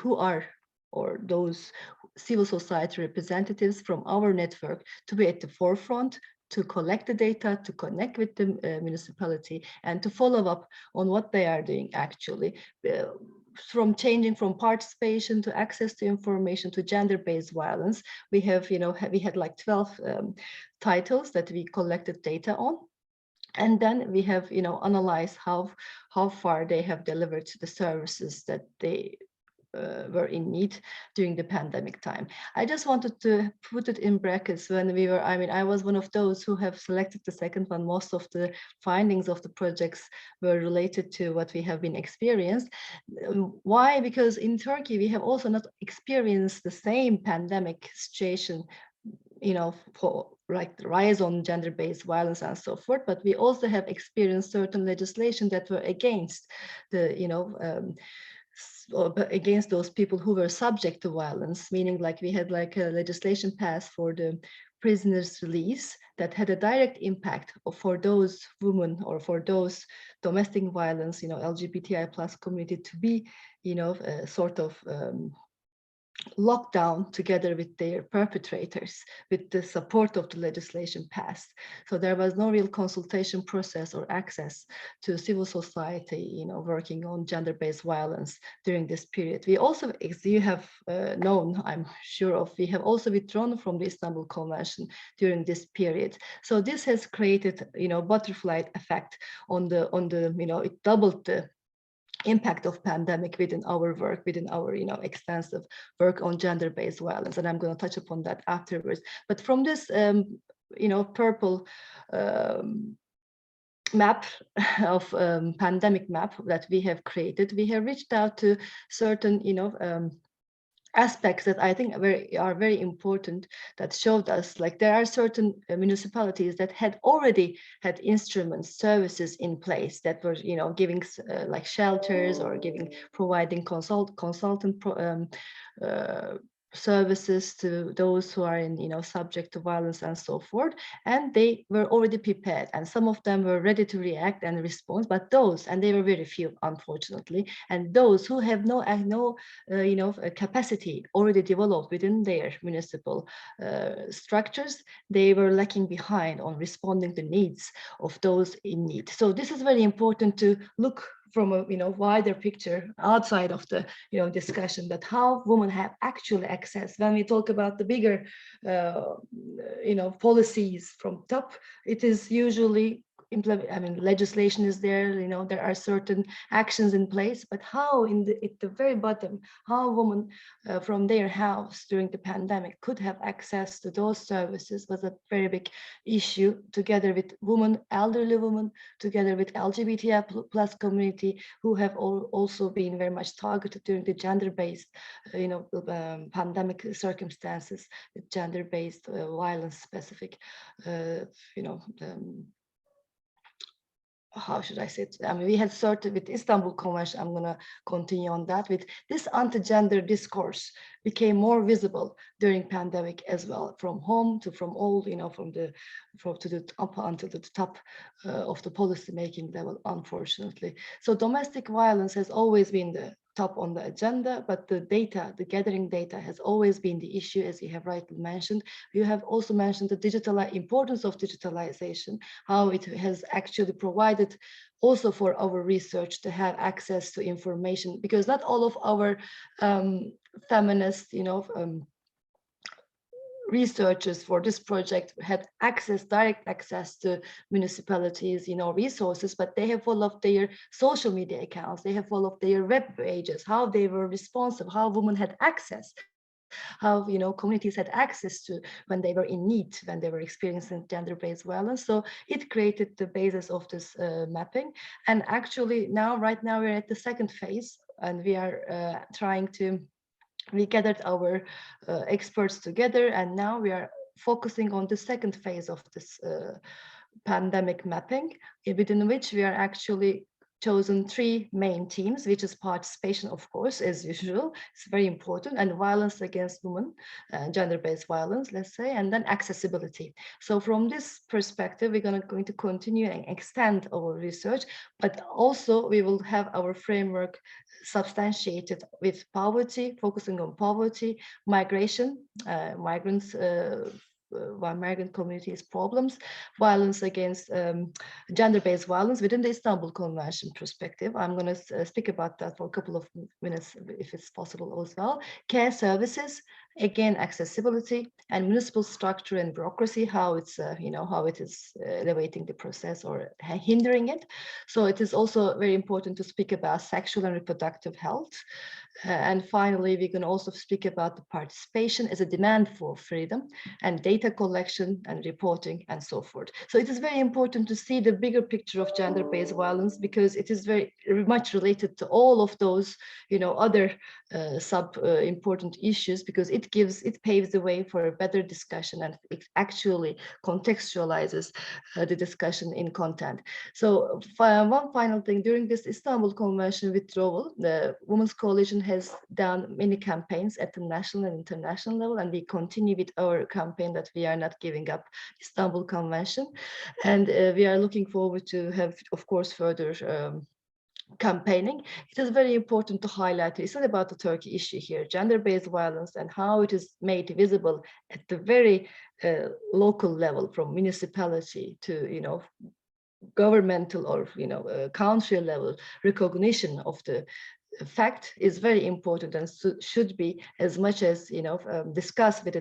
who are, or those civil society representatives from our network, to be at the forefront, to collect the data, to connect with the municipality, and to follow up on what they are doing actually. From changing from participation to access to information to gender-based violence, we have, we had like 12 titles that we collected data on. And then we have, analyzed how far they have delivered the services that they were in need during the pandemic time. I just wanted to put it in brackets when we were, I was one of those who have selected the second one. Most of the findings of the projects were related to what we have been experienced. Why? Because in Turkey, we have also not experienced the same pandemic situation, for like the rise on gender-based violence and so forth, but we also have experienced certain legislation that were against the, against those people who were subject to violence, meaning like we had like a legislation passed for the prisoners' release that had a direct impact for those women or for those domestic violence, LGBTI plus community to be, sort of lockdown together with their perpetrators with the support of the legislation passed. So there was no real consultation process or access to civil society, working on gender-based violence during this period. We also, as you have known, I'm sure of, we have also withdrawn from the Istanbul Convention during this period. So this has created, butterfly effect on the, it doubled the impact of pandemic within our work, within our extensive work on gender-based violence, and I'm going to touch upon that afterwards. But from this purple map of pandemic map that we have created, we have reached out to certain aspects that I think are very important, that showed us like there are certain municipalities that had already had instruments, services in place that were giving like shelters or providing consultant services to those who are in subject to violence and so forth, and they were already prepared, and some of them were ready to react and respond. But those, and they were very few unfortunately, and those who have no capacity already developed within their municipal structures, they were lacking behind on responding to the needs of those in need. So this is very important to look from a wider picture outside of the discussion, that how women have actually access. When we talk about the bigger policies from top, it is usually legislation is there, there are certain actions in place, but how at the very bottom, how women from their house during the pandemic could have access to those services was a very big issue, together with elderly women, together with LGBTI plus community, who have also been very much targeted during the gender-based, pandemic circumstances, with gender-based violence specific, how should I say it? We had started with Istanbul Convention. I'm going to continue on that. With this anti-gender discourse became more visible during pandemic as well, from home to from all, from the up until the top of the policy making level, unfortunately. So domestic violence has always been the top on the agenda, but the gathering data has always been the issue, as you have rightly mentioned. You have also mentioned the importance of digitalization, how it has actually provided also for our research to have access to information, because not all of our feminist, researchers for this project had direct access to municipalities, resources, but they have followed their social media accounts, they have followed their web pages, how they were responsive, how women had access, how communities had access to when they were in need, when they were experiencing gender-based violence. So it created the basis of this mapping. And actually right now we're at the second phase, and we are we gathered our experts together, and now we are focusing on the second phase of this pandemic mapping, within which we are actually chosen 3 main themes, which is participation, of course, as usual, it's very important, and violence against women, gender-based violence, let's say, and then accessibility. So from this perspective, we're going to continue and extend our research, but also we will have our framework substantiated with poverty, focusing on poverty, migration, migrants, migrant communities' problems, violence against gender-based violence within the Istanbul Convention perspective. I'm going to speak about that for a couple of minutes, if it's possible as well. Care services, again, accessibility, and municipal structure and bureaucracy, how it's how it is elevating the process or hindering it. So it is also very important to speak about sexual and reproductive health. And finally, we can also speak about the participation as a demand for freedom, and data collection and reporting and so forth. So it is very important to see the bigger picture of gender-based violence, because it is very much related to all of those, other important issues, because it paves the way for a better discussion, and it actually contextualizes the discussion in content. So one final thing, during this Istanbul Convention withdrawal, the Women's Coalition has done many campaigns at the national and international level, and we continue with our campaign that we are not giving up Istanbul Convention. And we are looking forward to have, of course, further campaigning, it is very important to highlight it's not about the Turkey issue here, gender-based violence and how it is made visible at the very local level, from municipality to, you know, governmental or, you know, country level recognition of the fact is very important and should be as much as, you know, discussed with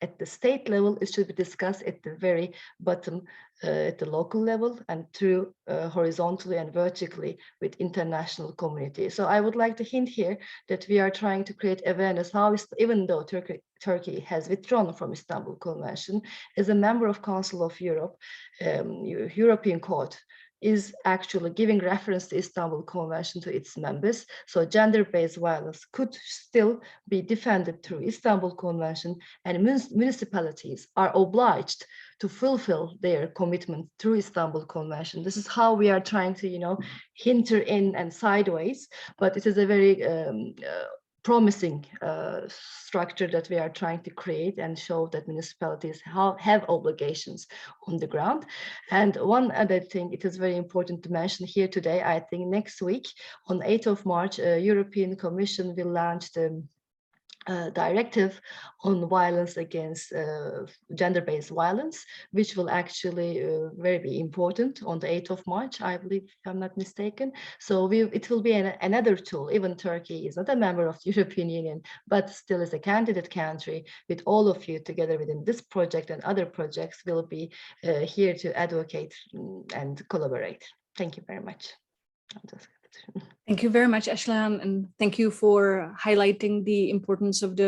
at the state level. It should be discussed at the very bottom, at the local level, and through horizontally and vertically with international community. So I would like to hint here that we are trying to create awareness how, even though Turkey has withdrawn from Istanbul Convention, as a member of Council of Europe, European Court is actually giving reference to Istanbul Convention to its members. So gender-based violence could still be defended through Istanbul Convention, and municipalities are obliged to fulfill their commitment through Istanbul Convention. This is how we are trying to, you know, hinter in and sideways, but it is a very promising structure that we are trying to create and show that municipalities have obligations on the ground. And one other thing, it is very important to mention here today, I think next week on 8th of March, European Commission will launch the directive on violence against gender-based violence, which will actually very important on the 8th of March, I believe, if I'm not mistaken. So it will be another tool. Even Turkey is not a member of the European Union, but still is a candidate country. With all of you together within this project and other projects, will be here to advocate and collaborate. Thank you very much. Thank you very much, Ashlan, and thank you for highlighting the importance of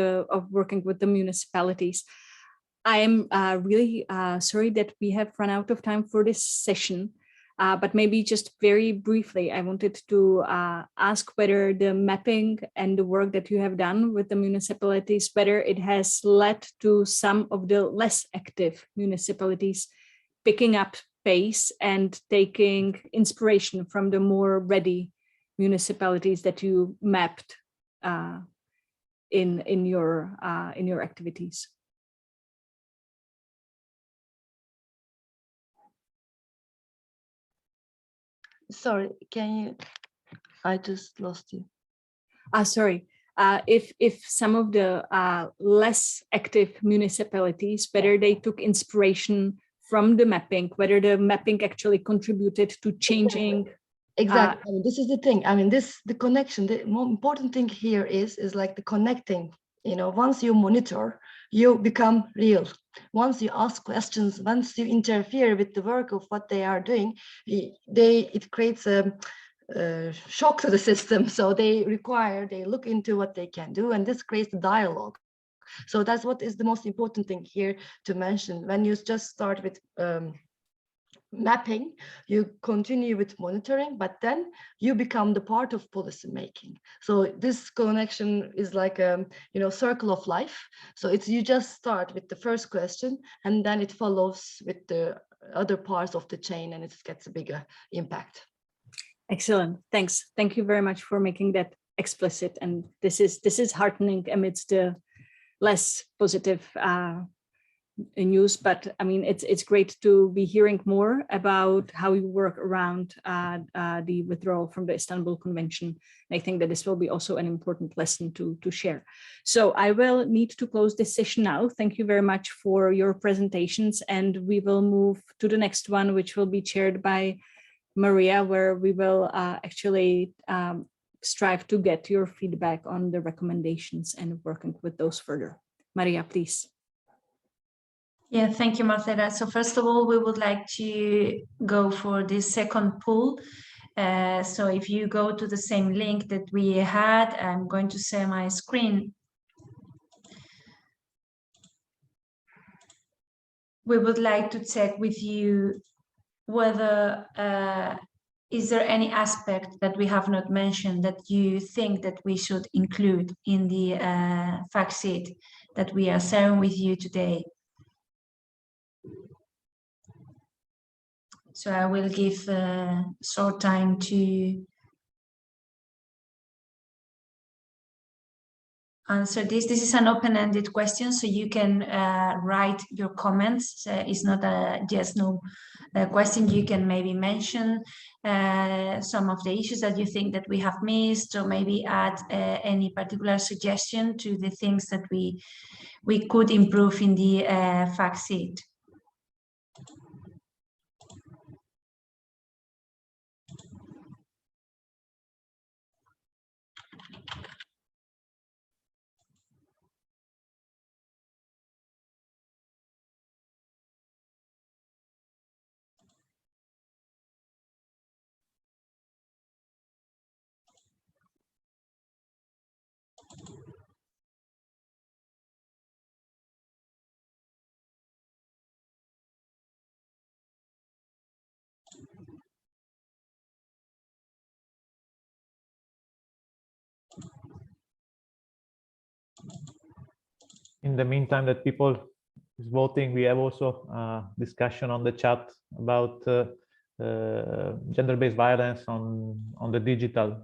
working with the municipalities. I am really sorry that we have run out of time for this session, but maybe just very briefly, I wanted to ask whether the mapping and the work that you have done with the municipalities, whether it has led to some of the less active municipalities picking up pace and taking inspiration from the more ready municipalities that you mapped in your activities. Sorry, can you? I just lost you. Sorry. If some of the less active municipalities, whether they took inspiration from the mapping, whether the mapping actually contributed to changing. Exactly. I mean, this is the thing. I mean, the connection, the more important thing here is like the connecting. You know, once you monitor, you become real. Once you ask questions, once you interfere with the work of what they are doing, it creates a shock to the system. So they look into what they can do, and this creates a dialogue. So that's what is the most important thing here to mention. When you just start with mapping, you continue with monitoring, but then you become the part of policy making. So this connection is like a circle of life. So it's, you just start with the first question, and then it follows with the other parts of the chain, and it gets a bigger impact. Excellent. Thanks. Thank you very much for making that explicit. And this is heartening amidst the less positive news, but I mean, it's great to be hearing more about how you work around the withdrawal from the Istanbul Convention. And I think that this will be also an important lesson to share. So I will need to close this session now. Thank you very much for your presentations, and we will move to the next one, which will be chaired by Maria, where we will actually strive to get your feedback on the recommendations and working with those further. Maria, please. Yeah, thank you, Marcela. So first of all, we would like to go for the second poll. So if you go to the same link that we had, I'm going to share my screen. We would like to check with you whether is there any aspect that we have not mentioned that you think that we should include in the fact sheet that we are sharing with you today. So I will give a short time to answer this. This is an open-ended question, so you can write your comments. It's not a yes/no question. You can maybe mention some of the issues that you think that we have missed, or maybe add any particular suggestion to the things that we could improve in the fact sheet. In the meantime that people is voting, we have also discussion on the chat about gender-based violence on the digital.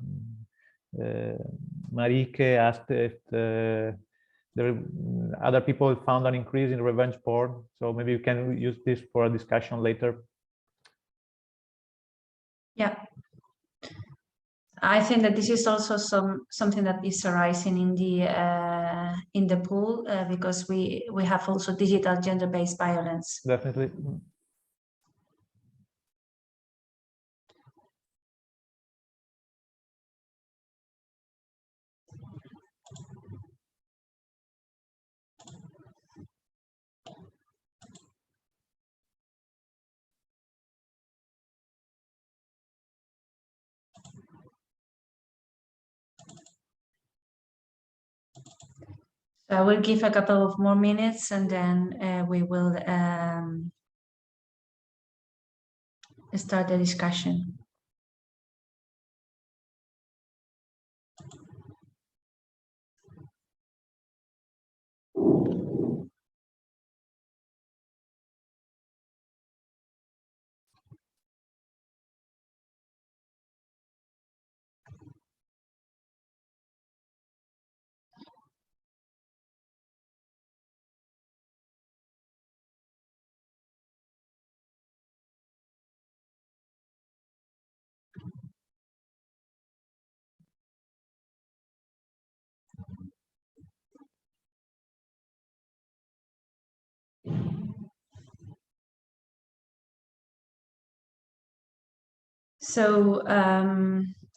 Marike asked if other people found an increase in revenge porn, so maybe you can use this for a discussion later. Yeah, I think that this is also something that is arising in the pool because we have also digital gender-based violence. Definitely. So I will give a couple of more minutes and then we will start the discussion. So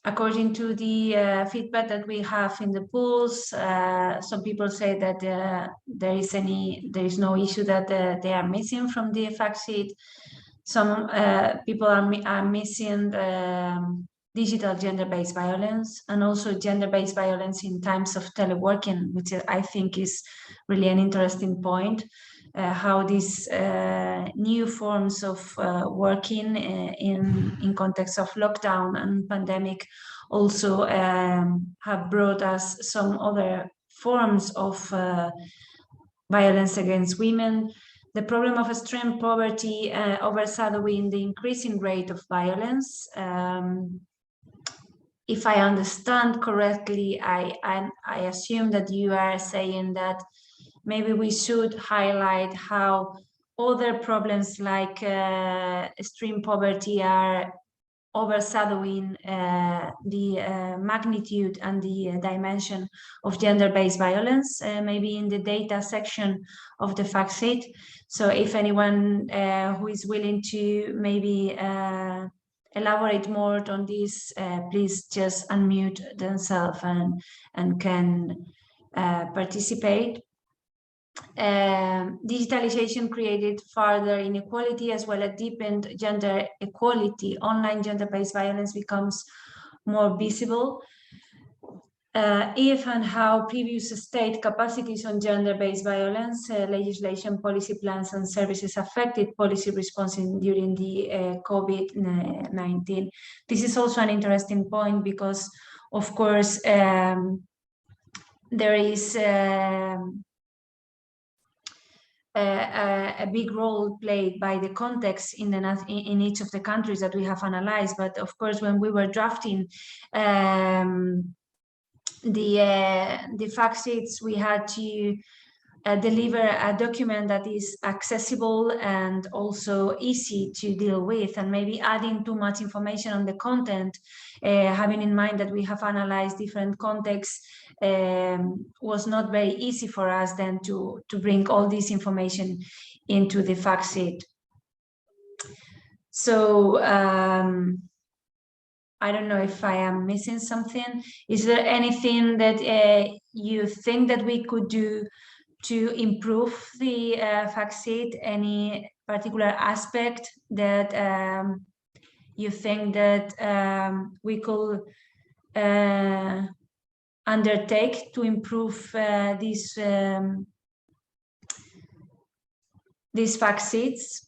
according to the feedback that we have in the polls, some people say that there is no issue that they are missing from the fact sheet. Some people are missing digital gender-based violence and also gender-based violence in times of teleworking, which I think is really an interesting point. How these new forms of working in context of lockdown and pandemic also have brought us some other forms of violence against women. The problem of extreme poverty overshadowing the increasing rate of violence. If I understand correctly, I assume that you are saying that maybe we should highlight how other problems like extreme poverty are overshadowing the magnitude and the dimension of gender-based violence, maybe in the data section of the fact sheet. So if anyone who is willing to maybe elaborate more on this, please just unmute themselves and can participate. Digitalization created further inequality as well as deepened gender equality. Online gender-based violence becomes more visible. If and how previous state capacities on gender-based violence, legislation, policy plans, and services affected policy response during the COVID-19. This is also an interesting point because, of course, there is a big role played by the context in each of the countries that we have analyzed. But of course, when we were drafting the fact sheets, we had to deliver a document that is accessible and also easy to deal with, and maybe adding too much information on the content, having in mind that we have analyzed different contexts, was not very easy for us then to bring all this information into the fact sheet. So I don't know if I am missing something. Is there anything that you think that we could do to improve the fact sheet? Any particular aspect that you think that we could undertake to improve these fact sheets?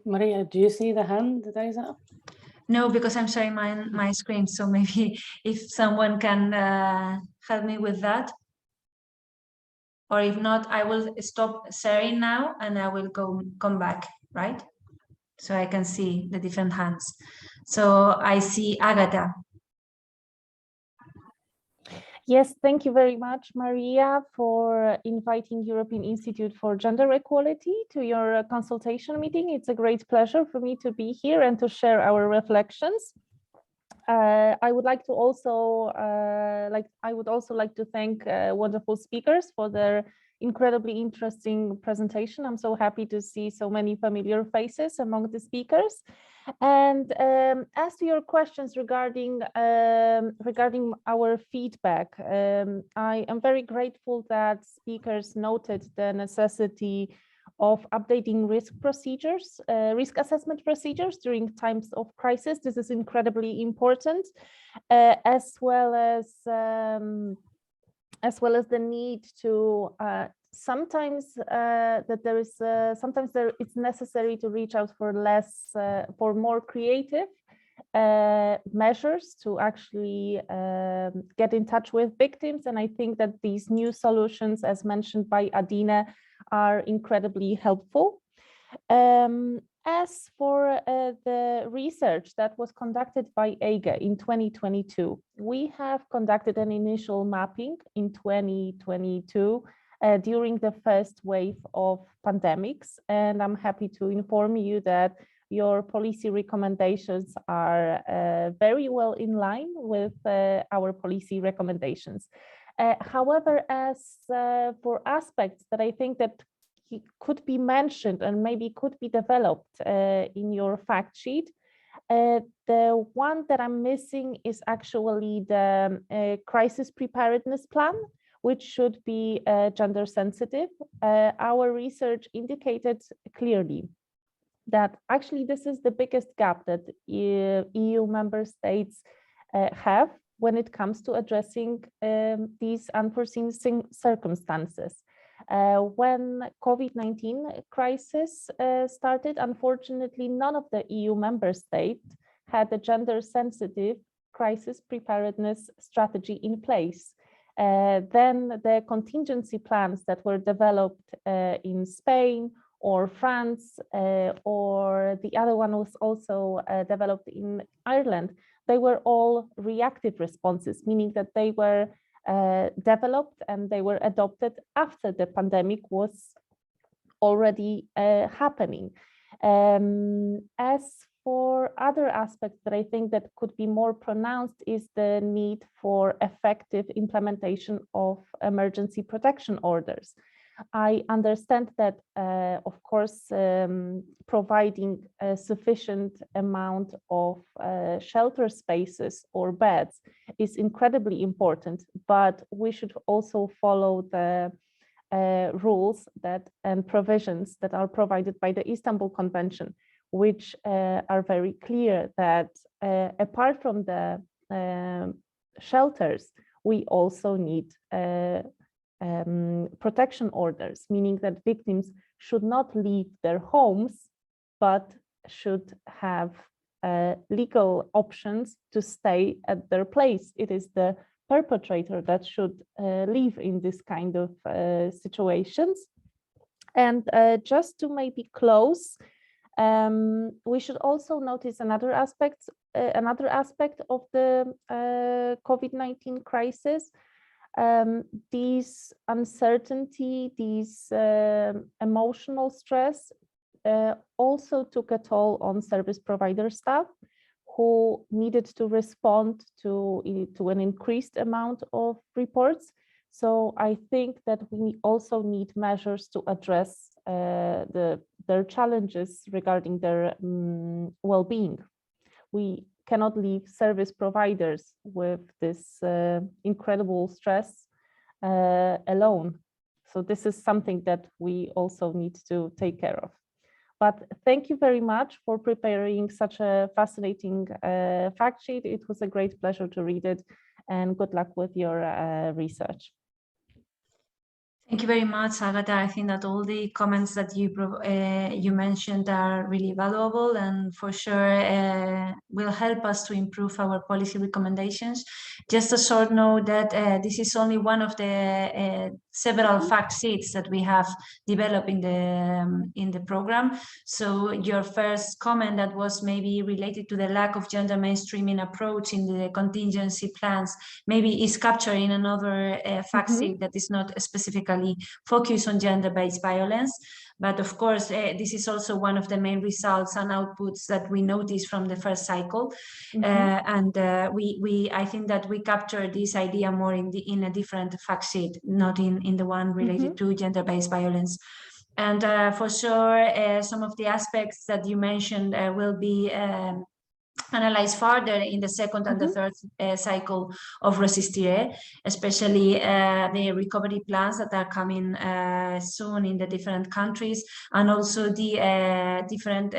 Maria, do you see the hand that is up? No, because I'm showing my screen. So maybe if someone can help me with that. Or if not, I will stop sharing now and I will come back, right? So I can see the different hands. So I see Agatha. Yes, thank you very much, Maria, for inviting European Institute for Gender Equality to your consultation meeting. It's a great pleasure for me to be here and to share our reflections. I would also like to thank wonderful speakers for their incredibly interesting presentation. I'm so happy to see so many familiar faces among the speakers. And as to your questions regarding our feedback, I am very grateful that speakers noted the necessity of updating risk assessment procedures during times of crisis. This is incredibly important, as well as the need to sometimes it's necessary to reach out for more creative measures to actually get in touch with victims. And I think that these new solutions, as mentioned by Adina, are incredibly helpful. As for the research that was conducted by EIGE in 2022, we have conducted an initial mapping in 2022 during the first wave of pandemics. And I'm happy to inform you that your policy recommendations are very well in line with our policy recommendations. However, as for aspects that I think that could be mentioned and maybe could be developed in your fact sheet, the one that I'm missing is actually the crisis preparedness plan, which should be gender sensitive. Our research indicated clearly that actually this is the biggest gap that EU member states have when it comes to addressing these unforeseen circumstances. When COVID-19 crisis started, unfortunately, none of the EU member states had a gender-sensitive crisis preparedness strategy in place. Then the contingency plans that were developed in Spain or France, or the other one was also developed in Ireland, they were all reactive responses, meaning that they were developed and they were adopted after the pandemic was already happening. As for other aspects that I think that could be more pronounced is the need for effective implementation of emergency protection orders. I understand that, of course, providing a sufficient amount of shelter spaces or beds is incredibly important, but we should also follow the rules and provisions that are provided by the Istanbul Convention, which are very clear that apart from the shelters, we also need protection orders, meaning that victims should not leave their homes, but should have legal options to stay at their place. It is the perpetrator that should live in this kind of situations. And just to maybe close, We should also notice another aspect of the COVID-19 crisis. These uncertainty, these emotional stress also took a toll on service provider staff who needed to respond to an increased amount of reports. So I think that we also need measures to address their challenges regarding their well-being. We cannot leave service providers with this incredible stress alone. So this is something that we also need to take care of. But thank you very much for preparing such a fascinating fact sheet. It was a great pleasure to read it, and good luck with your research. Thank you very much, Agatha. I think that all the comments that you mentioned are really valuable and for sure will help us to improve our policy recommendations. Just a short note that this is only one of the several fact sheets that we have developed in the program. So your first comment that was maybe related to the lack of gender mainstreaming approach in the contingency plans maybe is captured in another fact sheet that is not specifically focused on gender-based violence. But of course, this is also one of the main results and outputs that we noticed from the first cycle. I think that we capture this idea more in a different fact sheet, not in the one related to gender-based violence. And for sure, some of the aspects that you mentioned will be analyzed further in the second and the third cycle of RESISTIRÉ, especially the recovery plans that are coming soon in the different countries, and also the different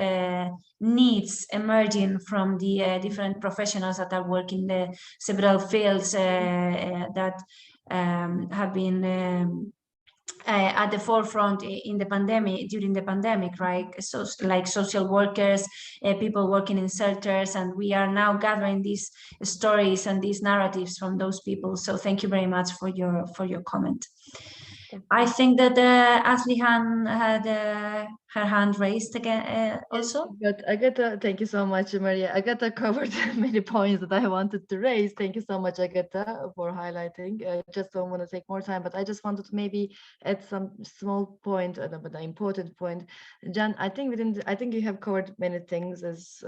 needs emerging from the different professionals that are working in the several fields that have been at the forefront in the pandemic, during the pandemic, right? So like social workers, people working in shelters, and we are now gathering these stories and these narratives from those people. So thank you very much for your comment. I think that Aslihan had her hand raised again also. Agatha, thank you so much, Maria. Agatha covered many points that I wanted to raise. Thank you so much, Agatha, for highlighting. I just don't want to take more time, but I just wanted to maybe add some small point, but an important point. Jan, I think you have covered many things, as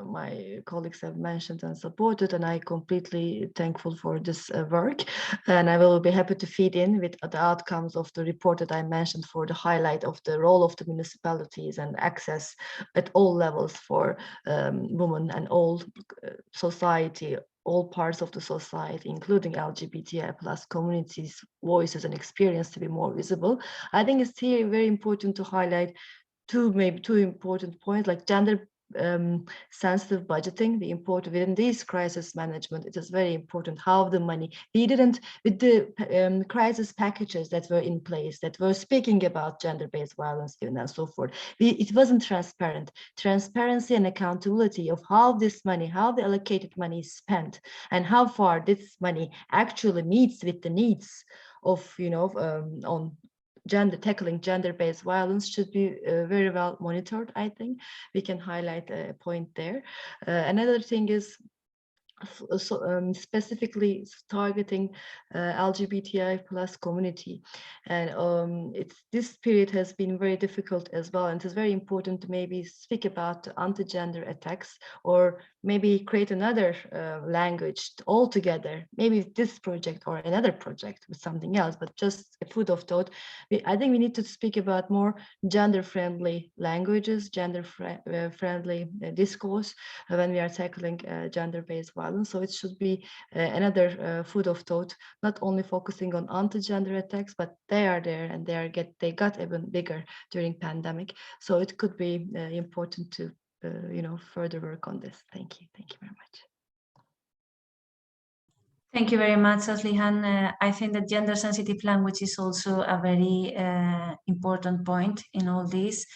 my colleagues have mentioned and supported, and I completely thankful for this work. And I will be happy to feed in with the outcomes of the report that I mentioned for the highlight of the role of the municipalities and access at all levels for women and all society, all parts of the society, including LGBTI plus communities' voices and experience to be more visible. I think it's here very important to highlight two important points, like gender sensitive budgeting, the important within this crisis management. It is very important how the money, we didn't, with the crisis packages that were in place, that were speaking about gender-based violence and so forth, it wasn't transparent. Transparency and accountability of how this money, how the allocated money is spent, and how far this money actually meets with the needs of, on tackling gender-based violence should be very well monitored. I think we can highlight a point there. Another thing is specifically targeting LGBTI plus community, and this period has been very difficult as well, and it is very important to maybe speak about anti-gender attacks, or maybe create another language altogether, maybe this project or another project with something else, but just a food of thought. I think we need to speak about more gender-friendly languages, gender-friendly discourse when we are tackling gender-based violence. So it should be another food of thought, not only focusing on anti-gender attacks, but they are there and they got even bigger during pandemic. So it could be important to further work on this. Thank you very much. Thank you very much, Aslihan. I think that gender sensitive language is also a very important point in all this.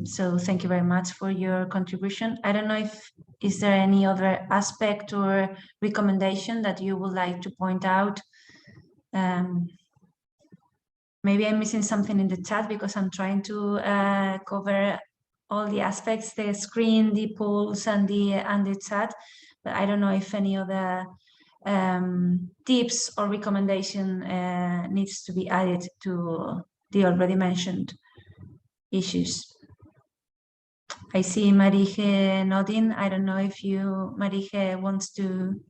So thank you very much for your contribution. I don't know is there any other aspect or recommendation that you would like to point out? Maybe I'm missing something in the chat because I'm trying to cover all the aspects, the screen, the polls, and the chat. But I don't know if any other tips or recommendation needs to be added to the already mentioned issues. I see Marije nodding. I don't know if you, Marije, wants to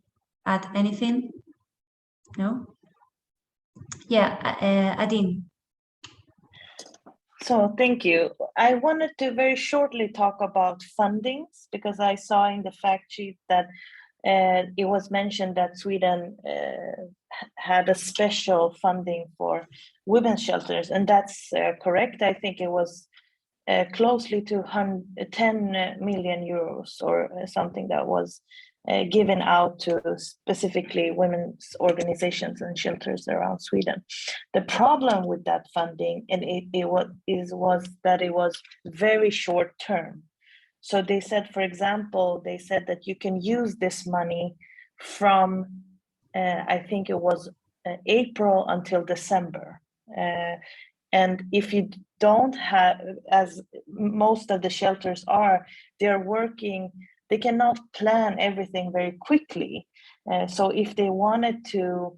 add anything? No? Yeah, Adine. So thank you. I wanted to very shortly talk about fundings because I saw in the fact sheet that it was mentioned that Sweden had a special funding for women's shelters, and that's correct. I think it was closely to 10 million euros or something that was given out to specifically women's organizations and shelters around Sweden. The problem with that funding and was that it was very short term. So they said, for example, they said that you can use this money from, I think it was April until December. And if you don't have, as most of the shelters are, they're working, they cannot plan everything very quickly. So if they wanted to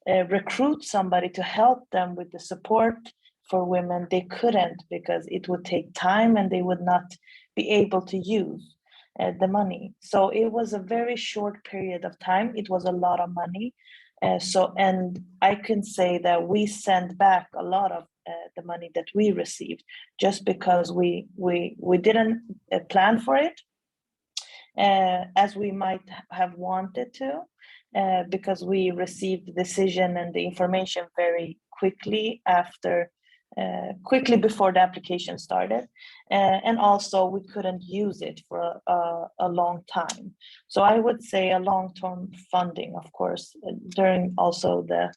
recruit somebody to help them with the support for women, they couldn't because it would take time and they would not be able to use the money. So it was a very short period of time. It was a lot of money. And I can say that we sent back a lot of the money that we received just because we didn't plan for it as we might have wanted to, because we received the decision and the information very quickly after, quickly before the application started, and also we couldn't use it for a long time. So I would say a long-term funding, of course, during also the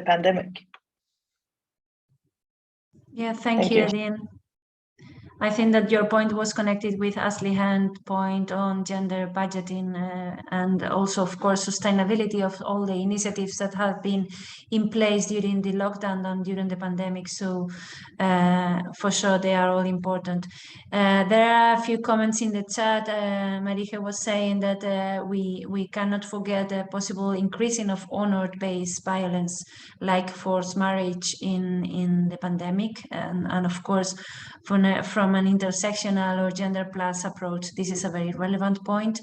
pandemic. Yeah, thank you, Adine. I think that your point was connected with Ashley Hand's point on gender budgeting and also, of course, sustainability of all the initiatives that have been in place during the lockdown and during the pandemic. So for sure, they are all important. There are a few comments in the chat. Marije was saying that we cannot forget the possible increasing of honor-based violence, like forced marriage in the pandemic. And of course, from an intersectional or gender plus approach, this is a very relevant point.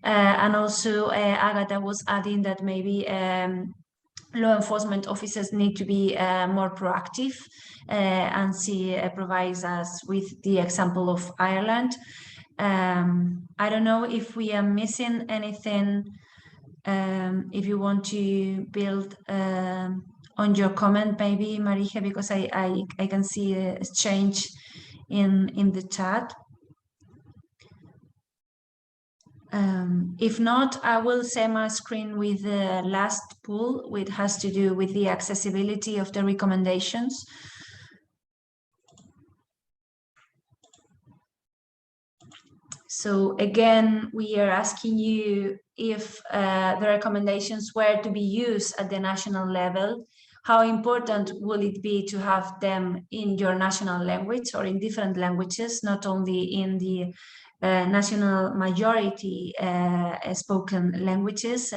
And also Agatha was adding that maybe law enforcement officers need to be more proactive, and she provides us with the example of Ireland. I don't know if we are missing anything. If you want to build on your comment, maybe Marije, because I can see a change in the chat. If not, I will share my screen with the last poll, which has to do with the accessibility of the recommendations. So again, we are asking you if the recommendations were to be used at the national level, how important will it be to have them in your national language or in different languages, not only in the national majority spoken languages,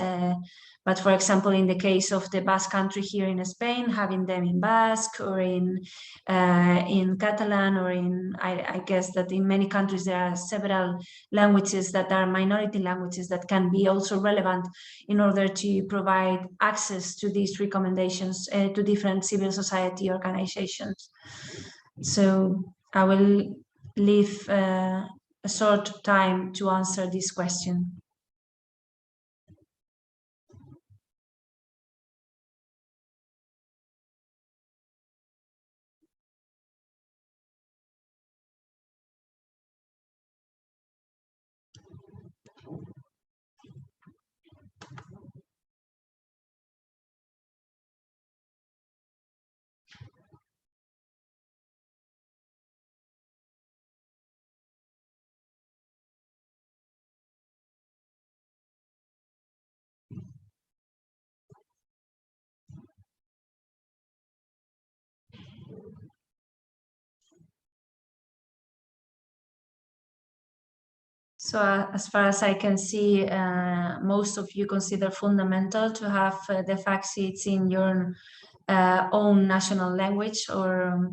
but for example, in the case of the Basque Country here in Spain, having them in Basque or in Catalan, or I guess that in many countries there are several languages that are minority languages that can be also relevant in order to provide access to these recommendations to different civil society organizations. So I will leave a short time to answer this question. So as far as I can see, most of you consider fundamental to have the fact sheets in your own national language or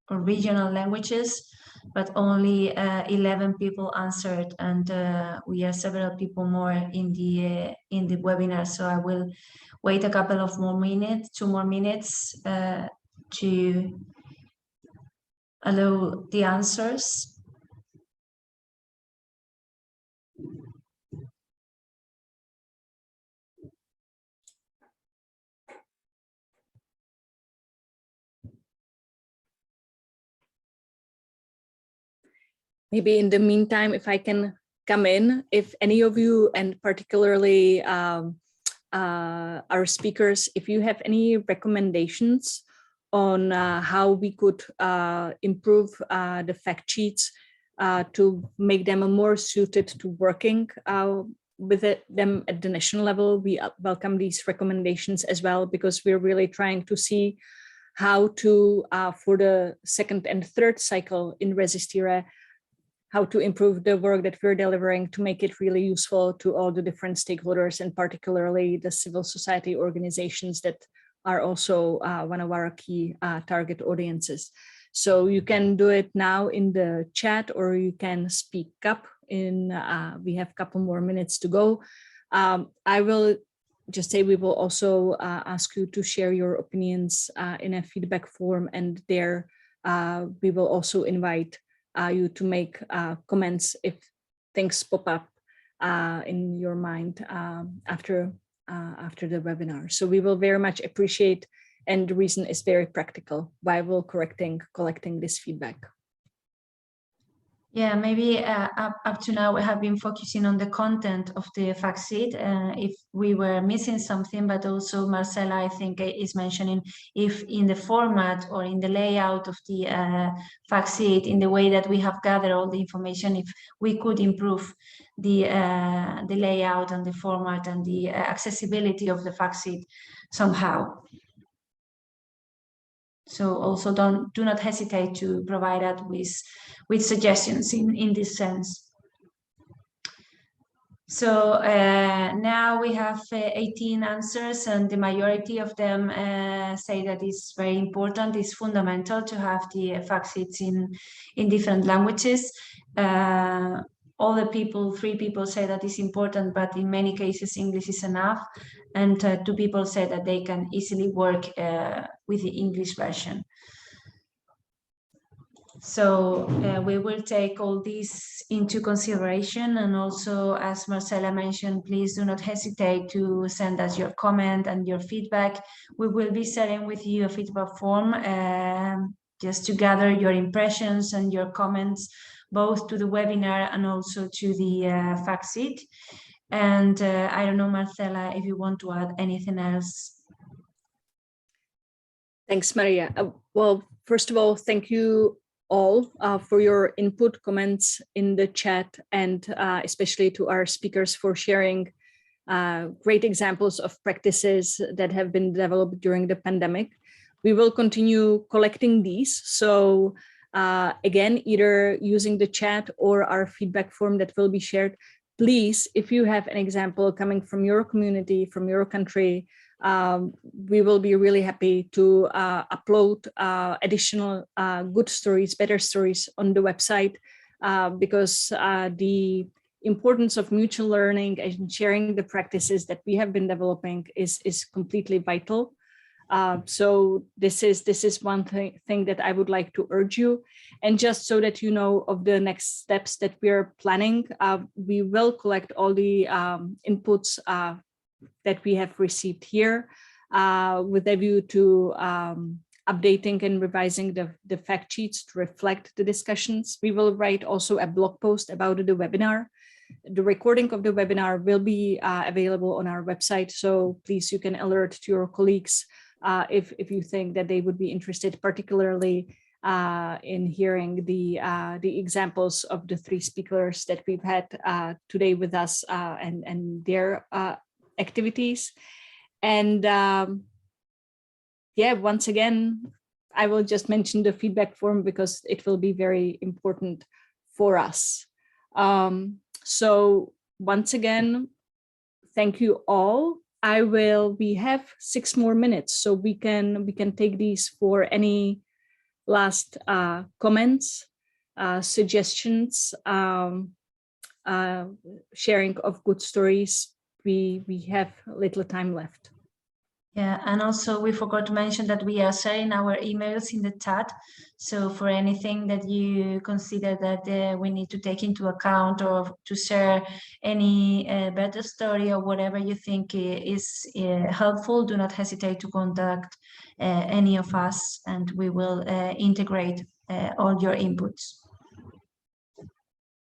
regional languages, but only 11 people answered, and we are several people more in the webinar. So I will wait a couple of more minutes, 2 more minutes, to allow the answers. Maybe in the meantime, if I can come in, if any of you, and particularly our speakers, if you have any recommendations on how we could improve the fact sheets to make them more suited to working with them at the national level, we welcome these recommendations as well, because we're really trying to see how to, for the second and third cycle in RESISTIRÉ, how to improve the work that we're delivering to make it really useful to all the different stakeholders, and particularly the civil society organizations that are also one of our key target audiences. So you can do it now in the chat, or you can speak up in, we have a couple more minutes to go. I will just say we will also ask you to share your opinions in a feedback form, and there we will also invite you to make comments if things pop up in your mind after the webinar. So we will very much appreciate, and the reason is very practical, why we're collecting this feedback. Yeah, maybe up to now we have been focusing on the content of the fact sheet. If we were missing something, but also Marcela, I think, is mentioning if in the format or in the layout of the fact sheet, in the way that we have gathered all the information, if we could improve the layout and the format and the accessibility of the fact sheet somehow. So also do not hesitate to provide us with suggestions in this sense. So now we have 18 answers, and the majority of them say that it's very important, it's fundamental to have the fact sheets in different languages. All the people, 3 people say that it's important, but in many cases English is enough. And 2 people say that they can easily work with the English version. So we will take all these into consideration, and also, as Marcela mentioned, please do not hesitate to send us your comment and your feedback. We will be sharing with you a feedback form just to gather your impressions and your comments, both to the webinar and also to the fact sheet. And I don't know, Marcela, if you want to add anything else. Thanks, Maria. Well, first of all, thank you all for your input, comments in the chat, and especially to our speakers for sharing great examples of practices that have been developed during the pandemic. We will continue collecting these. So again, either using the chat or our feedback form that will be shared. Please, if you have an example coming from your community, from your country, we will be really happy to upload additional good stories, better stories on the website, because the importance of mutual learning and sharing the practices that we have been developing is completely vital. So this is one thing that I would like to urge you. And just so that you know of the next steps that we're planning, we will collect all the inputs that we have received here with a view to updating and revising the fact sheets to reflect the discussions. We will write also a blog post about the webinar. The recording of the webinar will be available on our website. So please, you can alert to your colleagues if you think that they would be interested, particularly in hearing the examples of the 3 speakers that we've had today with us and their activities. And yeah, once again, I will just mention the feedback form because it will be very important for us. So once again, thank you all. We have 6 more minutes, so we can take these for any last comments, suggestions, sharing of good stories. We have little time left. Yeah, and also we forgot to mention that we are sharing our emails in the chat. So for anything that you consider that we need to take into account, or to share any better story or whatever you think is helpful, do not hesitate to contact any of us, and we will integrate all your inputs.